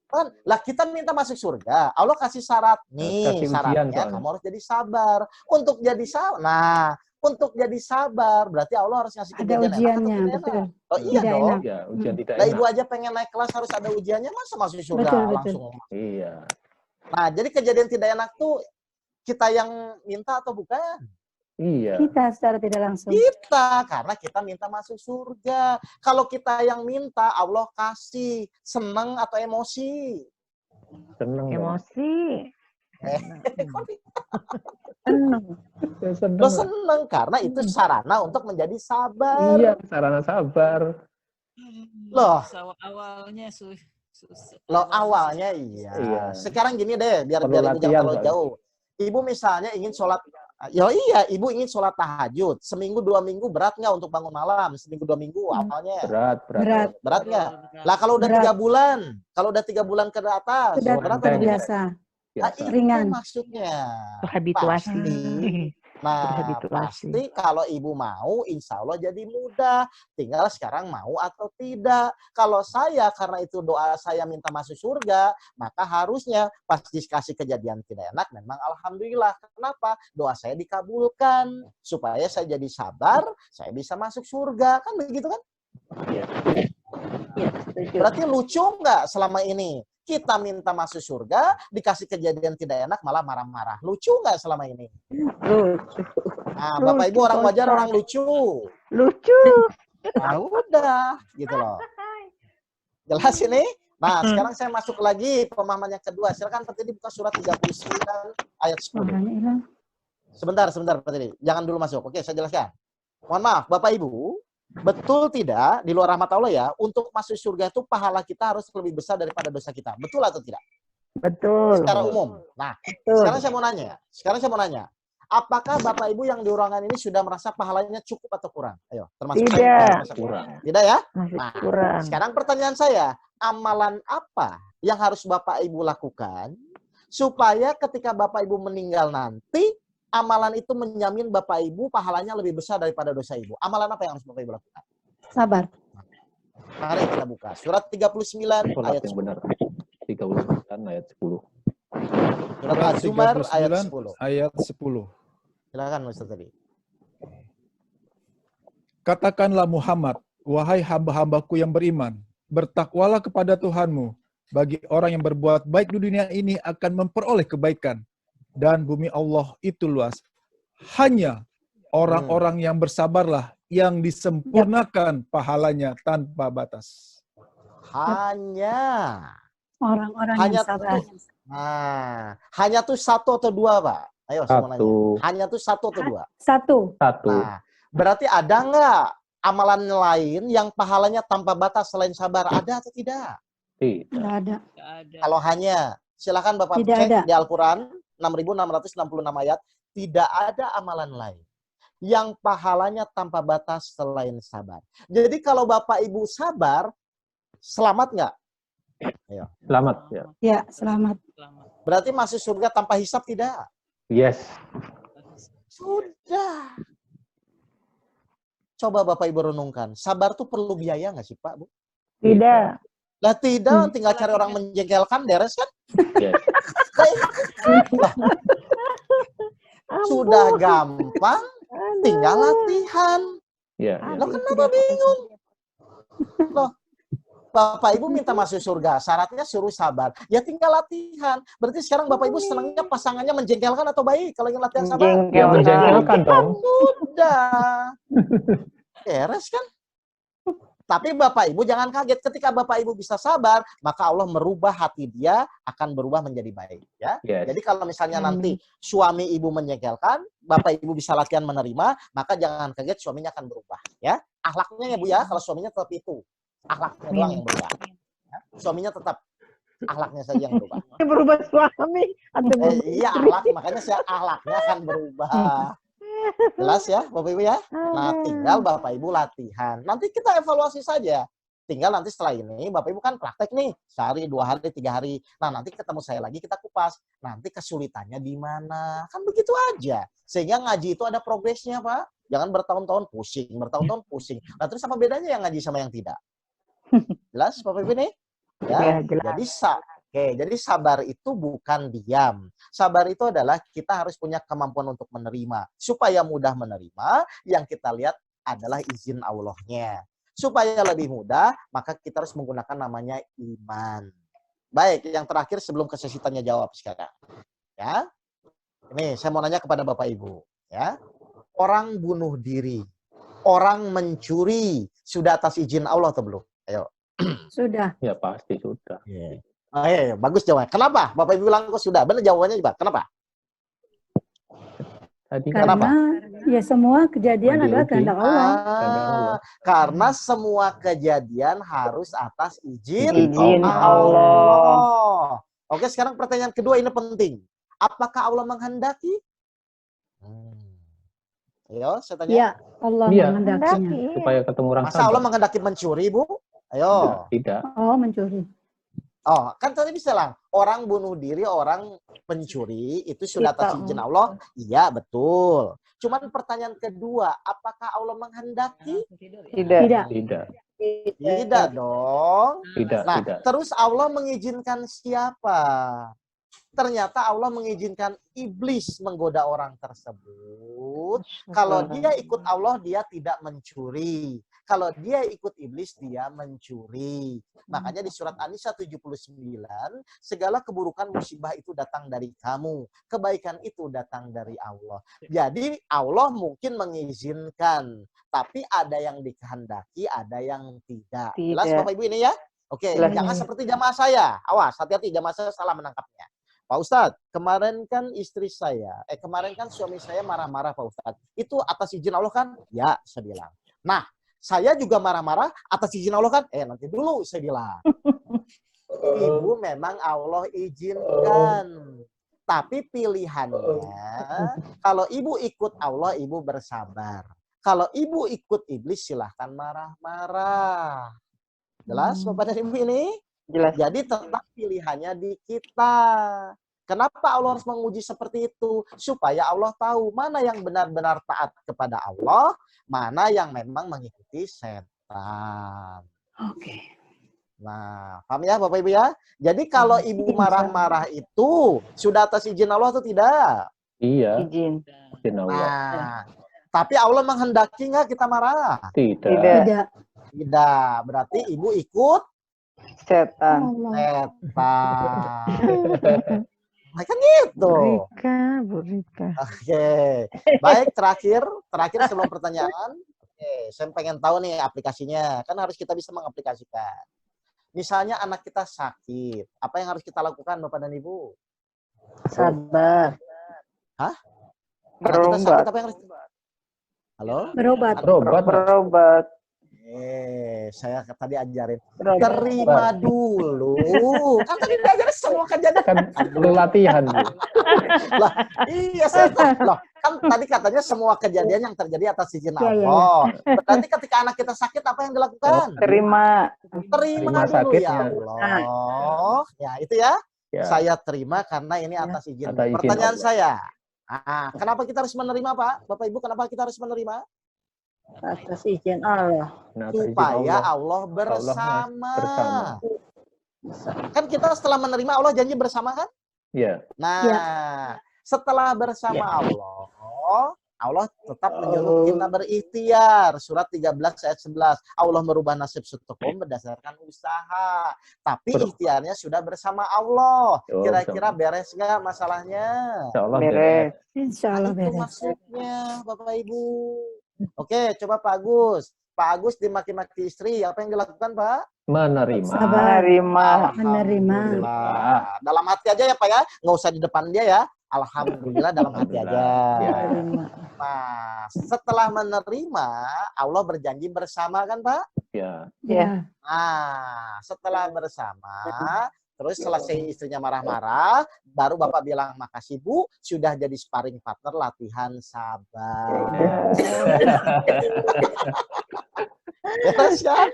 Kan, lah kita minta masuk surga. Allah kasih syarat nih, Kasih ujian syaratnya soalnya. kamu harus jadi sabar. Untuk jadi sabar, nah, untuk jadi sabar berarti Allah harus ngasih Ada kejadian enak atau ujiannya, tidak betul. enak? Oh iya Tidak dong. enak. Ya, ujian tidak Lah enak. Ibu aja pengen naik kelas harus ada ujiannya, masa masuk surga Betul, betul. langsung? Iya. Nah, jadi kejadian tidak enak tuh kita yang minta atau bukan? Iya. Kita secara tidak langsung. Kita, karena kita minta masuk surga. Kalau kita yang minta, Allah kasih. Seneng atau emosi? Seneng. dong. Emosi. Senang. Lo seneng, karena itu sarana untuk menjadi sabar. Iya, sarana sabar. Loh. Awalnya susah. Lo awalnya iya. Iya. Sekarang gini deh, biar Perlu Ibu latihan, jangan terlalu Pak. jauh. Ibu misalnya ingin sholat, ya iya, Ibu ingin sholat tahajud. Seminggu 2 minggu berat nggak untuk bangun malam? Seminggu 2 minggu awalnya. Berat. Berat nggak? Lah kalau udah Berat. 3 bulan, kalau udah 3 bulan ke atas, Sudah berat Enteng. atau terbiasa. Nah, Biasa. itu Ringan. maksudnya. Itu habituasi. Pasti. Nah, Berhabituasi. pasti kalau ibu mau, insya Allah jadi mudah. Tinggal sekarang mau atau tidak. Kalau saya, karena itu doa saya minta masuk surga, maka harusnya pas dikasih kejadian tidak enak, memang alhamdulillah. Kenapa? Doa saya dikabulkan. Supaya saya jadi sabar, saya bisa masuk surga. Kan begitu kan? Iya. Berarti lucu nggak selama ini? Kita minta masuk surga, dikasih kejadian tidak enak, malah marah-marah. Lucu nggak selama ini? Lucu. Nah, Bapak Ibu orang wajar, orang lucu. Lucu. Nah, udah, gitu loh. Jelas ini? Nah, sekarang saya masuk lagi pemahaman yang kedua. Silakan Pak Teddy buka surat 39 ayat 10. Makanya hilang. Sebentar Pak Teddy. Jangan dulu masuk. Oke, saya jelaskan. Mohon maaf, Bapak Ibu. Betul tidak, di luar rahmat Allah ya, untuk masuk surga itu pahala kita harus lebih besar daripada dosa kita. Betul atau tidak? Betul. Secara umum. Nah, Betul. sekarang saya mau nanya. Apakah Bapak Ibu yang di ruangan ini sudah merasa pahalanya cukup atau kurang? Ayo, termasuk Tidak. saya yang merasa Kurang. Tidak ya? Masih Nah, kurang. sekarang pertanyaan saya, amalan apa yang harus Bapak Ibu lakukan supaya ketika Bapak Ibu meninggal nanti, amalan itu menjamin Bapak Ibu pahalanya lebih besar daripada dosa Ibu? Amalan apa yang harus Bapak Ibu lakukan? Sabar. Mari kita buka. Surat 39 Sholat ayat yang 10. benar. 39 ayat 10. Surat Az-Zumar ayat 10. ayat 10. Silakan Ustaz tadi. Katakanlah Muhammad, wahai hamba-hambaku yang beriman, bertakwalah kepada Tuhanmu. Bagi orang yang berbuat baik di dunia ini akan memperoleh kebaikan. Dan bumi Allah itu luas. Hanya Orang-orang yang bersabarlah yang disempurnakan pahalanya tanpa batas. Hanya Orang-orang Hanya yang sabar. Nah, hanya tuh satu atau dua, Pak? Ayo semuanya. Satu. Hanya tuh satu atau dua? Satu. Satu. Nah, berarti ada nggak amalan lain yang pahalanya tanpa batas selain sabar? Ada atau tidak? Tidak. Tidak ada. Kalau hanya, silakan Bapak Tidak cek ada. di Al-Quran, 6.666 ayat, tidak ada amalan lain yang pahalanya tanpa batas selain sabar. Jadi kalau Bapak Ibu sabar, selamat nggak? Ayo. Selamat ya. Ya, selamat. Berarti masuk surga tanpa hisap tidak? Yes. Sudah. Coba Bapak Ibu renungkan, sabar tuh perlu biaya nggak sih Pak, Bu? Tidak. Lah tidak, tinggal cari orang menjengkelkan, beres kan? Yes. Sudah gampang, tinggal latihan. Ya. Loh kenapa bingung? Loh, Bapak Ibu minta masuk surga, syaratnya suruh sabar. Ya tinggal latihan. Berarti sekarang Bapak Ibu senangnya pasangannya menjengkelkan atau baik kalau ingin latihan sabar? Ya menjengkelkan dong. Sudah. Beres kan? Tapi Bapak Ibu jangan kaget ketika Bapak Ibu bisa sabar, maka Allah merubah hati dia akan berubah menjadi baik, ya. Yes. Jadi kalau misalnya nanti suami ibu menjengkelkan, Bapak Ibu bisa latihan menerima, maka jangan kaget suaminya akan berubah, ya. Akhlaknya ya Bu ya, kalau suaminya tetap itu. Akhlaknya doang yang berubah. Ya. Suaminya tetap akhlaknya saja yang berubah. Berubah suami atau berubah Iya, akhlak, makanya akhlaknya akan berubah. Jelas ya, Bapak Ibu ya? Nah, tinggal Bapak Ibu latihan. Nanti kita evaluasi saja. Tinggal nanti setelah ini, Bapak Ibu kan praktek nih. Sehari, 2 hari, 3 hari. Nah, nanti ketemu saya lagi, kita kupas. Nanti kesulitannya di mana? Kan begitu aja. Sehingga ngaji itu ada progresnya, Pak. Jangan bertahun-tahun pusing, bertahun-tahun pusing. Nah, terus apa bedanya yang ngaji sama yang tidak? Jelas, Bapak Ibu nih? Ya, jelas. Jadi sabar itu bukan diam. Sabar itu adalah kita harus punya kemampuan untuk menerima. Supaya mudah menerima, yang kita lihat adalah izin Allahnya. Supaya lebih mudah, maka kita harus menggunakan namanya iman. Baik, yang terakhir sebelum ke sesi tanya jawab sekarang. Ya. Ini saya mau nanya kepada Bapak Ibu, ya. Orang bunuh diri, orang mencuri, sudah atas izin Allah atau belum? Ayo. Sudah. Ya pasti sudah. Yeah. Oh, iya, bagus jawabannya. Kenapa? Bapak Ibu bilang kok sudah. Benar jawabannya juga. Kenapa? Tadi Karena ya semua kejadian Diuji. adalah kehendak Allah. Allah. Karena semua kejadian harus atas izin Izin Allah. Oke, sekarang pertanyaan kedua ini penting. Apakah Allah menghendaki? Ayo, saya tanya. Ya, Allah Iya. menghendakinya. supaya ketemu orang Masa Allah menghendaki mencuri, Bu? Ayo. Tidak. Oh, mencuri. Oh, kan tadi bisa lah. Orang bunuh diri, orang pencuri, itu sudah atas izin Allah? Iya, betul. Cuman pertanyaan kedua, apakah Allah menghendaki? Tidak. Tidak. Tidak. Tidak dong. Tidak. Nah, Tidak. terus Allah mengizinkan siapa? Ternyata Allah mengizinkan iblis menggoda orang tersebut. Kalau dia ikut Allah, dia tidak mencuri. Kalau dia ikut iblis, dia mencuri. Makanya di surat An-Nisa 79, segala keburukan musibah itu datang dari kamu. Kebaikan itu datang dari Allah. Jadi Allah mungkin mengizinkan. Tapi ada yang dikehendaki, ada yang tidak. Jelas Tidak. Bapak Ibu ini ya? Oke, Jelas. jangan seperti jamaah saya. Awas, hati-hati jamaah saya salah menangkapnya. Pak Ustadz, kemarin kan istri saya, kemarin kan suami saya marah-marah Pak Ustadz. Itu atas izin Allah kan? Ya, saya bilang. Nah, saya juga marah-marah atas izin Allah kan? Nanti dulu saya bilang. Ibu memang Allah izinkan. Tapi pilihannya, kalau ibu ikut Allah, ibu bersabar. Kalau ibu ikut iblis, silahkan marah-marah. Jelas Bapak dan Ibu ini? Jelas. Jadi tetap pilihannya di kita. Kenapa Allah harus menguji seperti itu? Supaya Allah tahu mana yang benar-benar taat kepada Allah, mana yang memang mengikuti setan. Oke. Nah, paham ya Bapak Ibu ya? Jadi kalau ibu marah-marah itu sudah atas izin Allah atau tidak? Iya. Izin. Izin Allah. Nah, tapi Allah menghendaki nggak kita marah? Tidak. Tidak. Tidak. Tidak. Berarti ibu ikut Setan. Allah. setan. Nah, kan gitu. Burika. Oke. Baik, terakhir terakhir sebelum pertanyaan, oke, saya pengen tahu nih aplikasinya. Kan harus kita bisa mengaplikasikan. Misalnya anak kita sakit, apa yang harus kita lakukan Bapak dan Ibu? Sabar. Hah? Anak kita sakit Berobat. apa yang harus? Halo? Berobat. Berobat. Saya tadi ajarin. Berobat. Terima dulu. Kan tadi diajarin semua kejadian. Kan perlu latihan, Bu. Lah, iya saya loh, kan tadi katanya semua kejadian yang terjadi atas izin Iya, iya, Allah. Berarti ketika anak kita sakit apa yang dilakukan? Terima. Terima dulu sakitnya. ya Allah. Ya, itu ya. Ya. Saya terima karena ini atas izin. Atas izin Pertanyaan Allah. saya. Kenapa kita harus menerima, Pak? Bapak Ibu, kenapa kita harus menerima? Atas izin Allah. Nah, atas izin Supaya Allah. Allah bersama. bersama. Kan kita setelah menerima Allah janji bersama kan? Ya. Nah, setelah bersama Allah tetap menyuruh kita berikhtiar. Surat 13 ayat 11. Allah merubah nasib setukum berdasarkan usaha. Tapi ikhtiarnya sudah bersama Allah. Kira-kira beres nggak masalahnya? Insya Allah Beres. Insya Nah, Allah itu beres. maksudnya, Bapak Ibu. Oke, coba Pak Agus. Pak Agus dimaki-maki istri, apa yang dilakukan, Pak? menerima. Sabar. Menerima. Menerima. Alhamdulillah. Dalam hati aja ya Pak ya, nggak usah di depan dia ya. Alhamdulillah dalam hati aja. Ya. Menerima. Nah, setelah menerima, Allah berjanji bersama kan Pak? Ya. Ya. Nah, setelah bersama, terus selesai istrinya marah-marah, baru Bapak bilang, makasih Bu, sudah jadi sparring partner latihan sabar. Terus ya?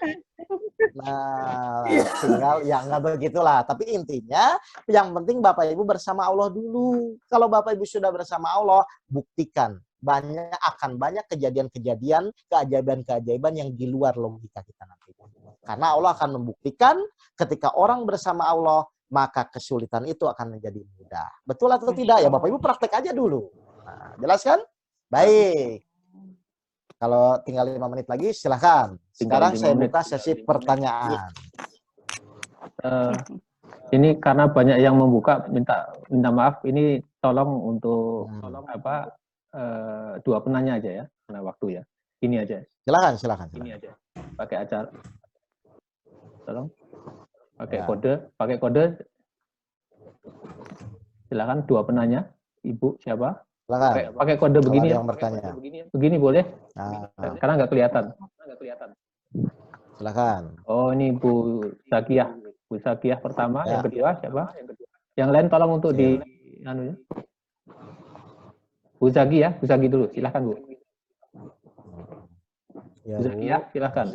Nah, tinggal ya nggak begitulah. Tapi intinya, yang penting Bapak Ibu bersama Allah dulu. Kalau Bapak Ibu sudah bersama Allah, buktikan akan banyak kejadian-kejadian, keajaiban-keajaiban yang di luar logika kita nanti. Karena Allah akan membuktikan ketika orang bersama Allah, maka kesulitan itu akan menjadi mudah. Betul atau tidak? Ya Bapak Ibu praktek aja dulu. Nah, jelas kan? Baik. Kalau tinggal 5 menit lagi, silahkan. Sekarang saya buka sesi pertanyaan. Ini karena banyak yang membuka, minta maaf. Ini tolong untuk dua penanya aja ya, karena waktu ya. Ini aja. Silahkan. Ini aja. Pakai acara. Tolong. Pakai Ya. kode. Silahkan dua penanya. Ibu siapa? Silakan. Pakai kode Kalau begini ada ya. yang bertanya. Begini boleh? Nah, Karena nggak kelihatan. silakan. Oh, ini Bu Zakiyah. Bu Zakiyah pertama, Ya. yang kedua siapa? Yang lain tolong untuk di anunya. Bu Zaki dulu. Silahkan Bu. Ya, Bu Zakiyah, silahkan.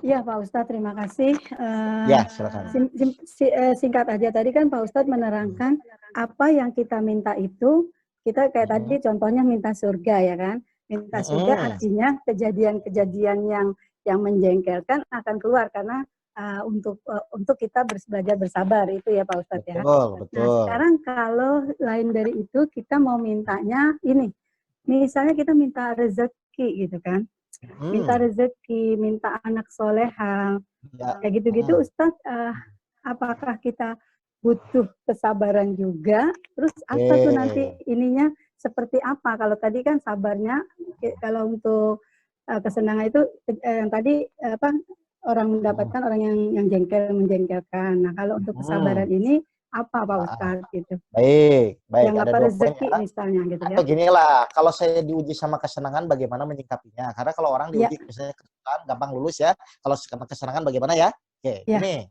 Ya Pak Ustadz, terima kasih. Ya, silakan. Singkat aja, tadi kan Pak Ustadz menerangkan apa yang kita minta itu, kita kayak tadi contohnya minta surga ya kan. Minta surga artinya kejadian-kejadian yang menjengkelkan akan keluar karena untuk kita belajar bersabar itu ya Pak Ustadz ya. Betul. Nah sekarang kalau lain dari itu kita mau mintanya ini, misalnya kita minta rezeki gitu kan. Minta rezeki, minta anak soleha, kayak gitu-gitu Ustadz, apakah kita butuh kesabaran juga? Terus apa tuh nanti ininya seperti apa? Kalau tadi kan sabarnya, kalau untuk kesenangan itu yang tadi orang mendapatkan orang yang menjengkelkan. Nah kalau untuk kesabaran ini apa Pak Ustadz gitu? Baik. Yang Ada apa dua rezeki poin, ya. misalnya gitu ya? Atau ginilah, kalau saya diuji sama kesenangan, bagaimana menyikapinya? Karena kalau orang diuji misalnya kesenangan, gampang lulus ya. Kalau kesenangan bagaimana ya? Oke, ini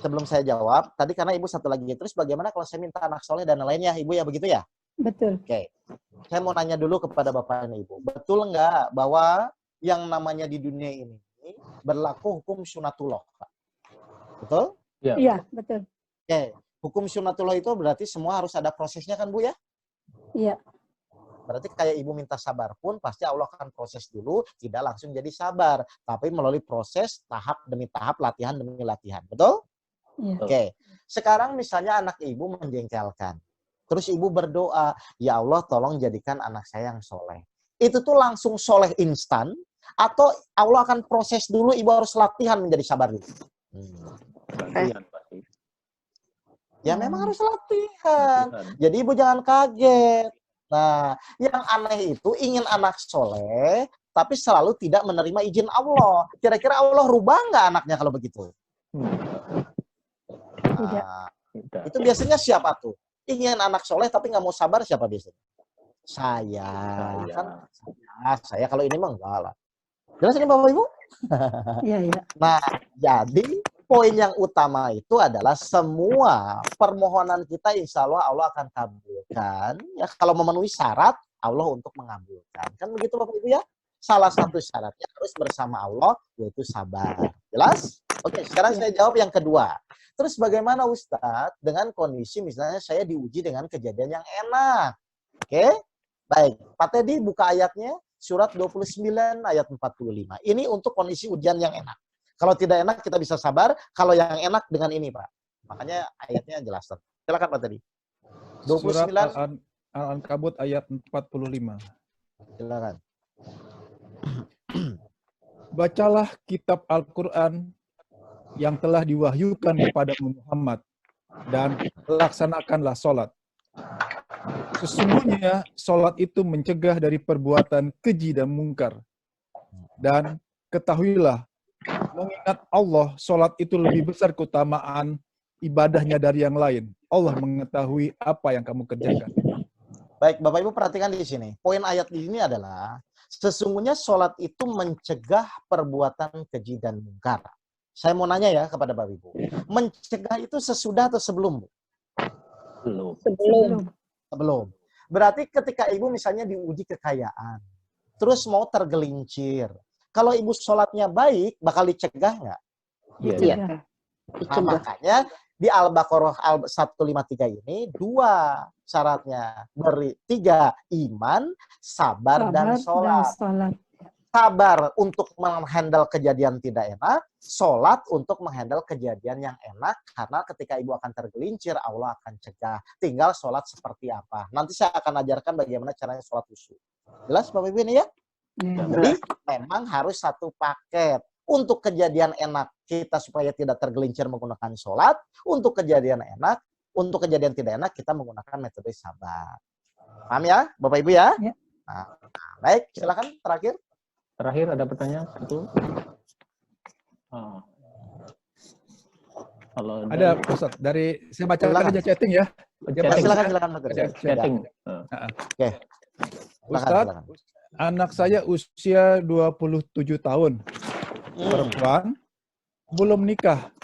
sebelum saya jawab, tadi karena Ibu satu lagi, terus bagaimana kalau saya minta anak soleh dan lainnya, Ibu ya begitu ya? Betul. Oke, saya mau nanya dulu kepada Bapak dan Ibu, betul nggak bahwa yang namanya di dunia ini berlaku hukum sunatullah, Pak? Betul? Iya, betul. Oke, hukum sunatullah itu berarti semua harus ada prosesnya kan Bu ya? Iya. Berarti kayak Ibu minta sabar pun pasti Allah akan proses dulu, tidak langsung jadi sabar, tapi melalui proses tahap demi tahap, latihan demi latihan. Betul? Iya. Oke. Sekarang misalnya anak Ibu menjengkelkan. Terus Ibu berdoa, ya Allah tolong jadikan anak saya yang soleh. Itu tuh langsung soleh instan, atau Allah akan proses dulu, Ibu harus latihan menjadi sabar dulu? Latihan pasti. Ya memang harus latihan. Jadi Ibu jangan kaget. Nah, yang aneh itu ingin anak soleh, tapi selalu tidak menerima izin Allah. Kira-kira Allah rubah nggak anaknya kalau begitu? Tidak. Nah, Tidak. itu biasanya siapa tuh? Ingin anak soleh tapi nggak mau sabar siapa biasanya? Saya. Saya. Kan saya kalau ini mah enggak lah. Jelas ini Bapak Ibu? Iya, iya. Nah, jadi poin yang utama itu adalah semua permohonan kita insya Allah Allah akan kabulkan. Ya, kalau memenuhi syarat Allah untuk mengabulkan. Kan begitu Bapak Ibu ya? Salah satu syaratnya harus bersama Allah, yaitu sabar. Jelas? Oke, sekarang saya jawab yang kedua. Terus bagaimana Ustadz dengan kondisi misalnya saya diuji dengan kejadian yang enak? Oke, baik. Pak Teddy buka ayatnya, surat 29 ayat 45. Ini untuk kondisi ujian yang enak. Kalau tidak enak kita bisa sabar, kalau yang enak dengan ini Pak. Makanya ayatnya jelas. Silakan Pak Teddy. 29. Surat Al-Ankabut ayat 45. Silakan. Bacalah kitab Al-Quran yang telah diwahyukan kepada Muhammad dan laksanakanlah sholat. Sesungguhnya sholat itu mencegah dari perbuatan keji dan mungkar. Dan ketahuilah, mengingat Allah, sholat itu lebih besar keutamaan ibadahnya dari yang lain. Allah mengetahui apa yang kamu kerjakan. Baik, Bapak Ibu perhatikan di sini. Poin ayat di sini adalah sesungguhnya sholat itu mencegah perbuatan keji dan mungkar. Saya mau nanya ya kepada Bapak Ibu. Mencegah itu sesudah atau sebelum? Belum. Sebelum. Berarti ketika Ibu misalnya diuji kekayaan, terus mau tergelincir. Kalau Ibu sholatnya baik, bakal dicegah nggak? Iya. Nah, makanya di Al-Baqarah 153 ini 2 syaratnya. 3, iman, sabar dan sholat. Sabar untuk menghandle kejadian tidak enak, sholat untuk menghandle kejadian yang enak, karena ketika Ibu akan tergelincir, Allah akan cegah. Tinggal sholat seperti apa. Nanti saya akan ajarkan bagaimana caranya sholat khusyuk. Jelas Bapak Ibu ini ya? Jadi memang harus satu paket. Untuk kejadian enak kita supaya tidak tergelincir menggunakan sholat. Untuk kejadian enak, untuk kejadian tidak enak kita menggunakan metode sabar. Paham ya Bapak Ibu ya? Ya. Nah, baik, silakan terakhir. Terakhir ada pertanyaan satu. Kalau Ada Ustaz, dari saya bacakan Silakan. aja chatting ya. Silakan. chatting. Oke. Ustaz, anak saya usia 27 tahun. Perempuan, belum nikah.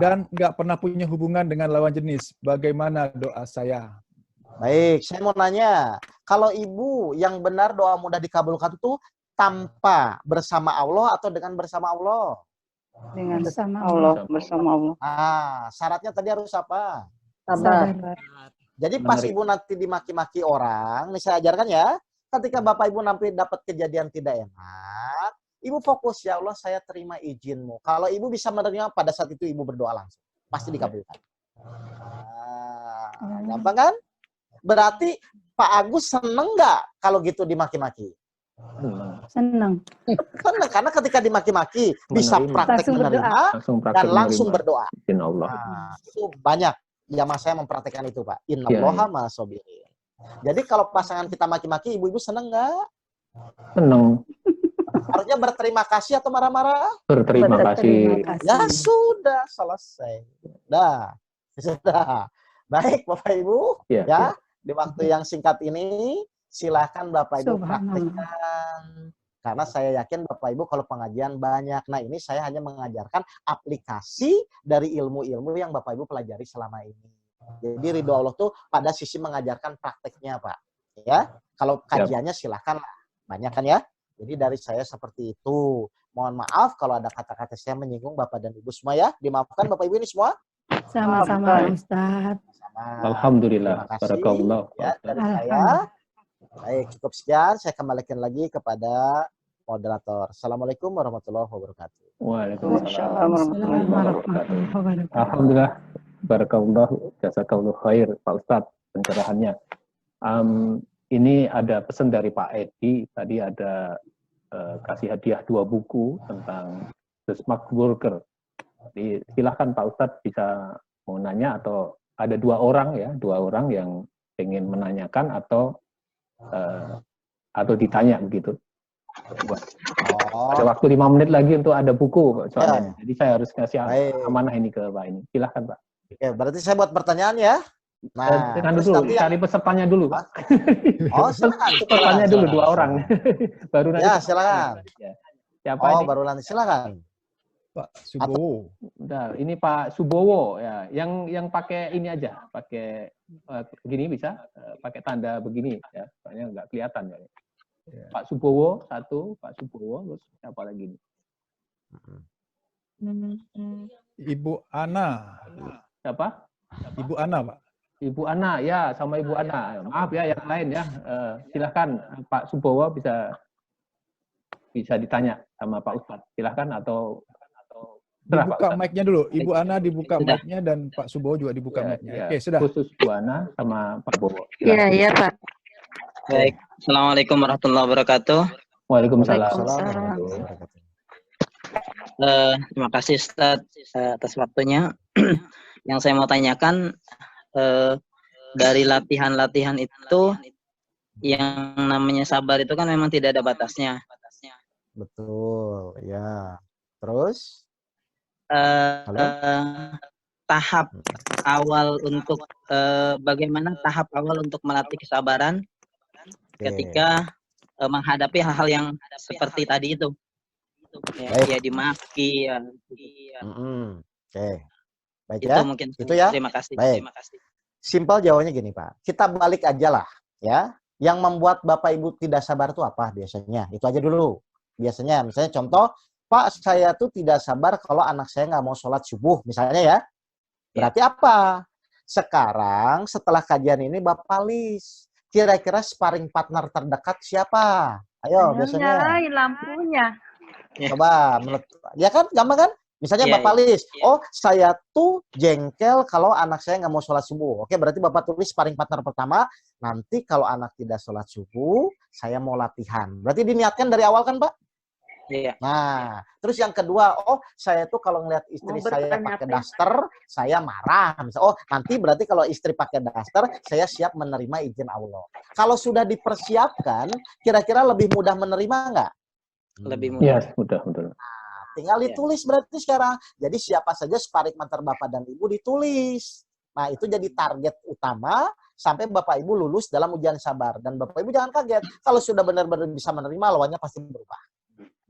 Dan nggak pernah punya hubungan dengan lawan jenis. Bagaimana doa saya? Baik, saya mau nanya. Kalau Ibu yang benar doa mudah dikabulkan itu tanpa bersama Allah atau dengan bersama Allah? Dengan Bersama Allah, bersama Allah. Syaratnya tadi harus apa? Sabar. Jadi pas Menarik. Ibu nanti dimaki-maki orang, ini saya ajarkan ya, ketika Bapak Ibu nanti dapat kejadian tidak enak, Ibu fokus, ya Allah saya terima izinmu. Kalau Ibu bisa menerima, pada saat itu Ibu berdoa langsung. Pasti dikabulkan. Gampang kan? Berarti Pak Agus seneng nggak kalau gitu dimaki-maki? Senang. Seneng, karena ketika dimaki-maki bisa Menerima. praktek Langsung menerima Langsung dan praktek langsung menerima berdoa. izin Allah. Nah, itu banyak yang saya mempraktekkan itu Pak. Innallaha ma'as-sabirin. Jadi kalau pasangan kita maki-maki, ibu-ibu seneng nggak? Senang. Harusnya berterima kasih atau marah-marah? Berterima kasih. Ya sudah, selesai. Sudah. Baik Bapak Ibu, Ya. ya di waktu yang singkat ini silahkan Bapak Ibu Subhanallah. praktekkan. Karena saya yakin Bapak Ibu kalau pengajian banyak. Nah ini saya hanya mengajarkan aplikasi dari ilmu-ilmu yang Bapak Ibu pelajari selama ini. Jadi ridho Allah tuh pada sisi mengajarkan prakteknya Pak. Ya, kalau kajiannya silahkan banyak kan ya. Jadi dari saya seperti itu. Mohon maaf kalau ada kata-kata saya menyinggung Bapak dan Ibu semua ya. Dimaafkan Bapak Ibu ini semua. Sama-sama Ustaz. Alhamdulillah. Terima kasih. Barakallah. Ya, dari saya. Baik, cukup sekian. Saya kembalikan lagi kepada moderator. Assalamualaikum warahmatullahi wabarakatuh. Waalaikumsalam. Warahmatullahi wabarakatuh. Alhamdulillah. Barakallah. Jazakallah khair Pak Ustadz pencerahannya. Ini ada pesan dari Pak Edi. Tadi ada kasih hadiah 2 buku tentang The Smart Worker. Jadi silahkan Pak Ustadz bisa mau nanya atau ada 2 orang ya, 2 orang yang pengen menanyakan atau ditanya begitu. Ada waktu 5 menit lagi untuk ada buku soalnya. Jadi saya harus kasih amanah ini ke Pak ini. Silahkan Pak. Oke, berarti saya buat pertanyaan ya. Nah, terus dulu, cari pesertanya dulu Pak. Oh, silakan. Pesertanya dulu 2 orang. Baru nanti. Ya, silakan. Siapa ini? Baru nanti silakan. Pak Subowo. Bentar, ini Pak Subowo ya. Yang pakai ini aja, pakai begini bisa, pakai tanda begini ya. Soalnya nggak kelihatan ya. Pak Subowo 1, Pak Subowo, terus siapa lagi nih? Ibu Ana. Siapa? Ibu Ana, Pak. Ibu Ana, ya, sama Ibu Ana. Maaf ya, yang lain ya. Silahkan Pak Subowo bisa ditanya sama Pak Ustadz. Silahkan atau dibuka mic-nya dulu. Ibu Ana dibuka mic-nya dan Pak Subowo juga dibuka mic-nya. Ya. Oke, sudah. Khusus Bu Ana sama Pak Bowo. Iya, Pak. Baik. Assalamualaikum warahmatullahi wabarakatuh. Waalaikumsalam. Terima kasih Ustaz atas waktunya. Yang saya mau tanyakan, dari latihan-latihan itu, yang namanya sabar itu kan memang tidak ada batasnya. Betul, ya. Terus? Tahap awal untuk bagaimana tahap awal untuk melatih kesabaran ketika menghadapi hal-hal yang seperti tadi itu, ya dimaki, ya. Oke, baik itu ya. mungkin itu ya. Terima kasih. Baik. Terima kasih. Simpel jawabannya gini Pak. Kita balik aja lah, ya. Yang membuat Bapak Ibu tidak sabar itu apa biasanya? Itu aja dulu. Biasanya, misalnya contoh, Pak, saya tuh tidak sabar kalau anak saya nggak mau sholat subuh, misalnya ya. Berarti apa? Sekarang setelah kajian ini Bapak list, kira-kira sparring partner terdekat siapa? Ayo, biasanya. Nyalain lampunya. Coba, ya kan, gampang kan? Misalnya Bapak list, oh saya tuh jengkel kalau anak saya nggak mau sholat subuh. Oke, berarti Bapak tulis sparring partner pertama, nanti kalau anak tidak sholat subuh, saya mau latihan. Berarti diniatkan dari awal kan Pak? Iya. Nah, terus yang kedua, oh saya tuh kalau ngeliat istri saya pakai daster, saya marah. Oh, nanti berarti kalau istri pakai daster, saya siap menerima izin Allah. Kalau sudah dipersiapkan, kira-kira lebih mudah menerima nggak? Lebih mudah. Ya, mudah. Nah, tinggal ditulis berarti sekarang. Jadi siapa saja sparring partner Bapak dan Ibu ditulis. Nah, itu jadi target utama sampai Bapak Ibu lulus dalam ujian sabar. Dan Bapak Ibu jangan kaget. Kalau sudah benar-benar bisa menerima, lawannya pasti berubah.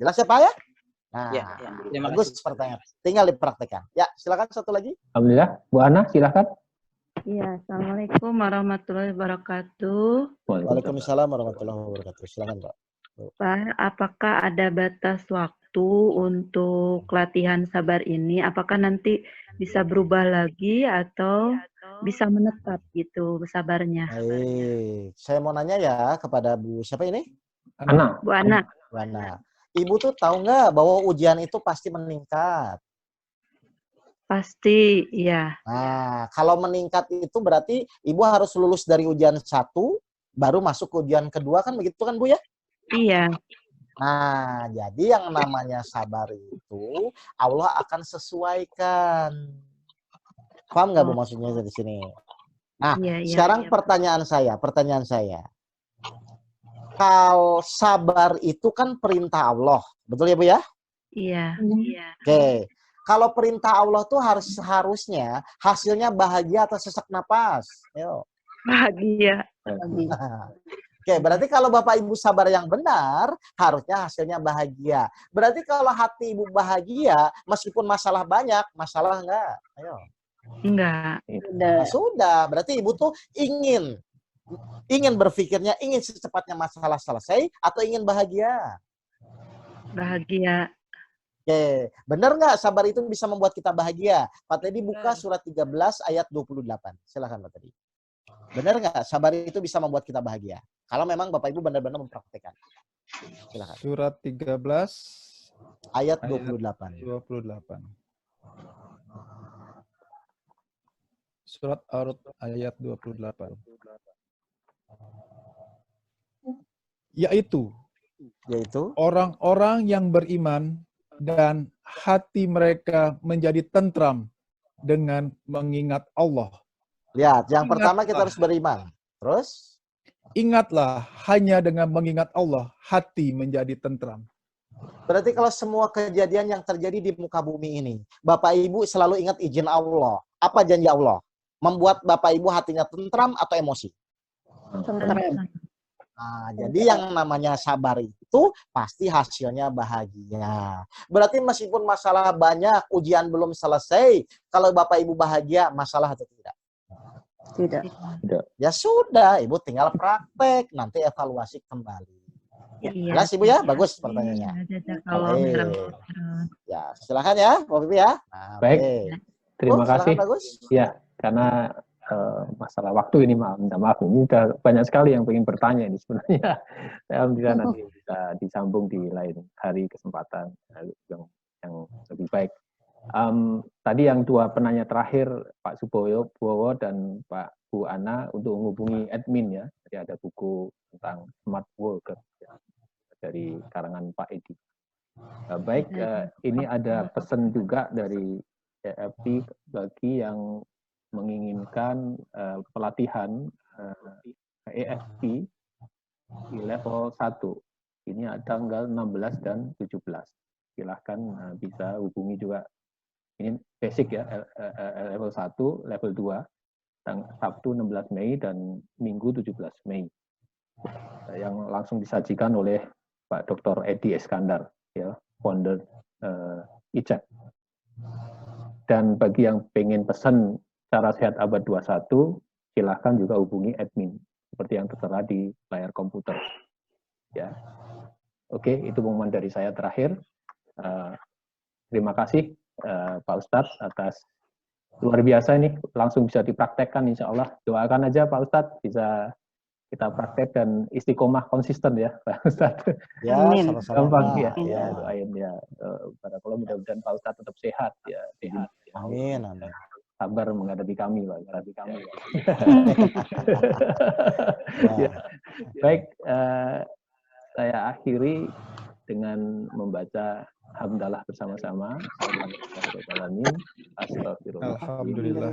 Jelas ya Pak ya? Nah, bagus pertanyaan. Tinggal dipraktekkan. Ya, silakan satu lagi. Alhamdulillah. Bu Ana, silakan. Iya, Assalamualaikum warahmatullahi wabarakatuh. Waalaikumsalam warahmatullahi wabarakatuh. Silakan Pak. Pak, apakah ada batas waktu untuk latihan sabar ini? Apakah nanti bisa berubah lagi atau bisa menetap gitu sabarnya? Baik, saya mau nanya ya kepada Bu siapa ini? Ana. Bu Ana. Bu Ana. Ibu tuh tahu nggak bahwa ujian itu pasti meningkat? Pasti, iya. Nah, kalau meningkat itu berarti Ibu harus lulus dari ujian 1, baru masuk ke ujian kedua kan begitu kan Bu ya? Iya. Nah, jadi yang namanya sabar itu Allah akan sesuaikan. Paham nggak Bu maksudnya dari sini? Nah, sekarang pertanyaan saya. Kalau sabar itu kan perintah Allah, betul ya Bu ya? Iya. Oke. Kalau perintah Allah tuh harusnya hasilnya bahagia atau sesak napas? Ayo. Bahagia. Oke, berarti kalau Bapak Ibu sabar yang benar, harusnya hasilnya bahagia. Berarti kalau hati Ibu bahagia, meskipun masalah banyak, masalah enggak? Ayo. Enggak. Nah, sudah, berarti Ibu tuh ingin berpikirnya, ingin secepatnya masalah selesai, atau ingin bahagia? Bahagia. Oke, benar nggak sabar itu bisa membuat kita bahagia? Pak Teddy buka surat 13 ayat 28. Silakan Pak Teddy. Benar nggak sabar itu bisa membuat kita bahagia? Kalau memang Bapak Ibu benar-benar mempraktekkan. Silakan. Surat 13 ayat 28. Surat Ar-Ra'd ayat 28. Yaitu orang-orang yang beriman dan hati mereka menjadi tentram dengan mengingat Allah. Lihat, yang pertama kita harus beriman. Terus? Ingatlah, hanya dengan mengingat Allah, hati menjadi tentram. Berarti kalau semua kejadian yang terjadi di muka bumi ini, Bapak Ibu selalu ingat izin Allah. Apa janji Allah? Membuat Bapak Ibu hatinya tentram atau emosi? Tentram. Nah, jadi yang namanya sabar itu pasti hasilnya bahagia. Berarti meskipun masalah banyak, ujian belum selesai, kalau Bapak Ibu bahagia, masalah atau tidak? Tidak. Ya sudah, Ibu tinggal praktek, nanti evaluasi kembali. Iya. Jelas Ibu ya? Bagus pertanyaannya. Ya, silakan ya, Bapak Ibu ya. Nah, Baik, terima silakan, kasih. Bagus. Ya, karena masalah waktu ini, minta maaf, ini udah banyak sekali yang ingin bertanya ini sebenarnya. Alhamdulillah nanti bisa disambung di lain hari kesempatan yang lebih baik. Tadi yang dua penanya terakhir, Pak Subowo dan Pak Bu Ana, untuk menghubungi admin ya. Jadi ada buku tentang smart worker ya, dari karangan Pak Edi. Baik, ini ada pesan juga dari EFT bagi yang menginginkan pelatihan EFT di level 1. Ini ada tanggal 16 dan 17. Silahkan bisa hubungi juga. Ini basic ya, level 1, level 2, Sabtu 16 Mei dan Minggu 17 Mei. Yang langsung disajikan oleh Pak Dr. Edi Iskandar, ya, founder ICEP. Dan bagi yang pengen pesan cara sehat abad 21, silahkan juga hubungi admin, seperti yang tertera di layar komputer. Ya. Oke, itu pengumuman dari saya terakhir. Terima kasih Pak Ustadz atas luar biasa ini, langsung bisa dipraktekkan insya Allah. Doakan aja Pak Ustadz bisa kita praktek dan istiqomah konsisten ya Pak Ustadz. Ya, sama-sama. Gampang ya, doain ya. Kalau mudah-mudahan Pak Ustadz tetap sehat ya. Amin, amin. Sabar menghadapi kami Pak. Ya. Baik, saya akhiri dengan membaca hamdalah bersama-sama. Alhamdulillah.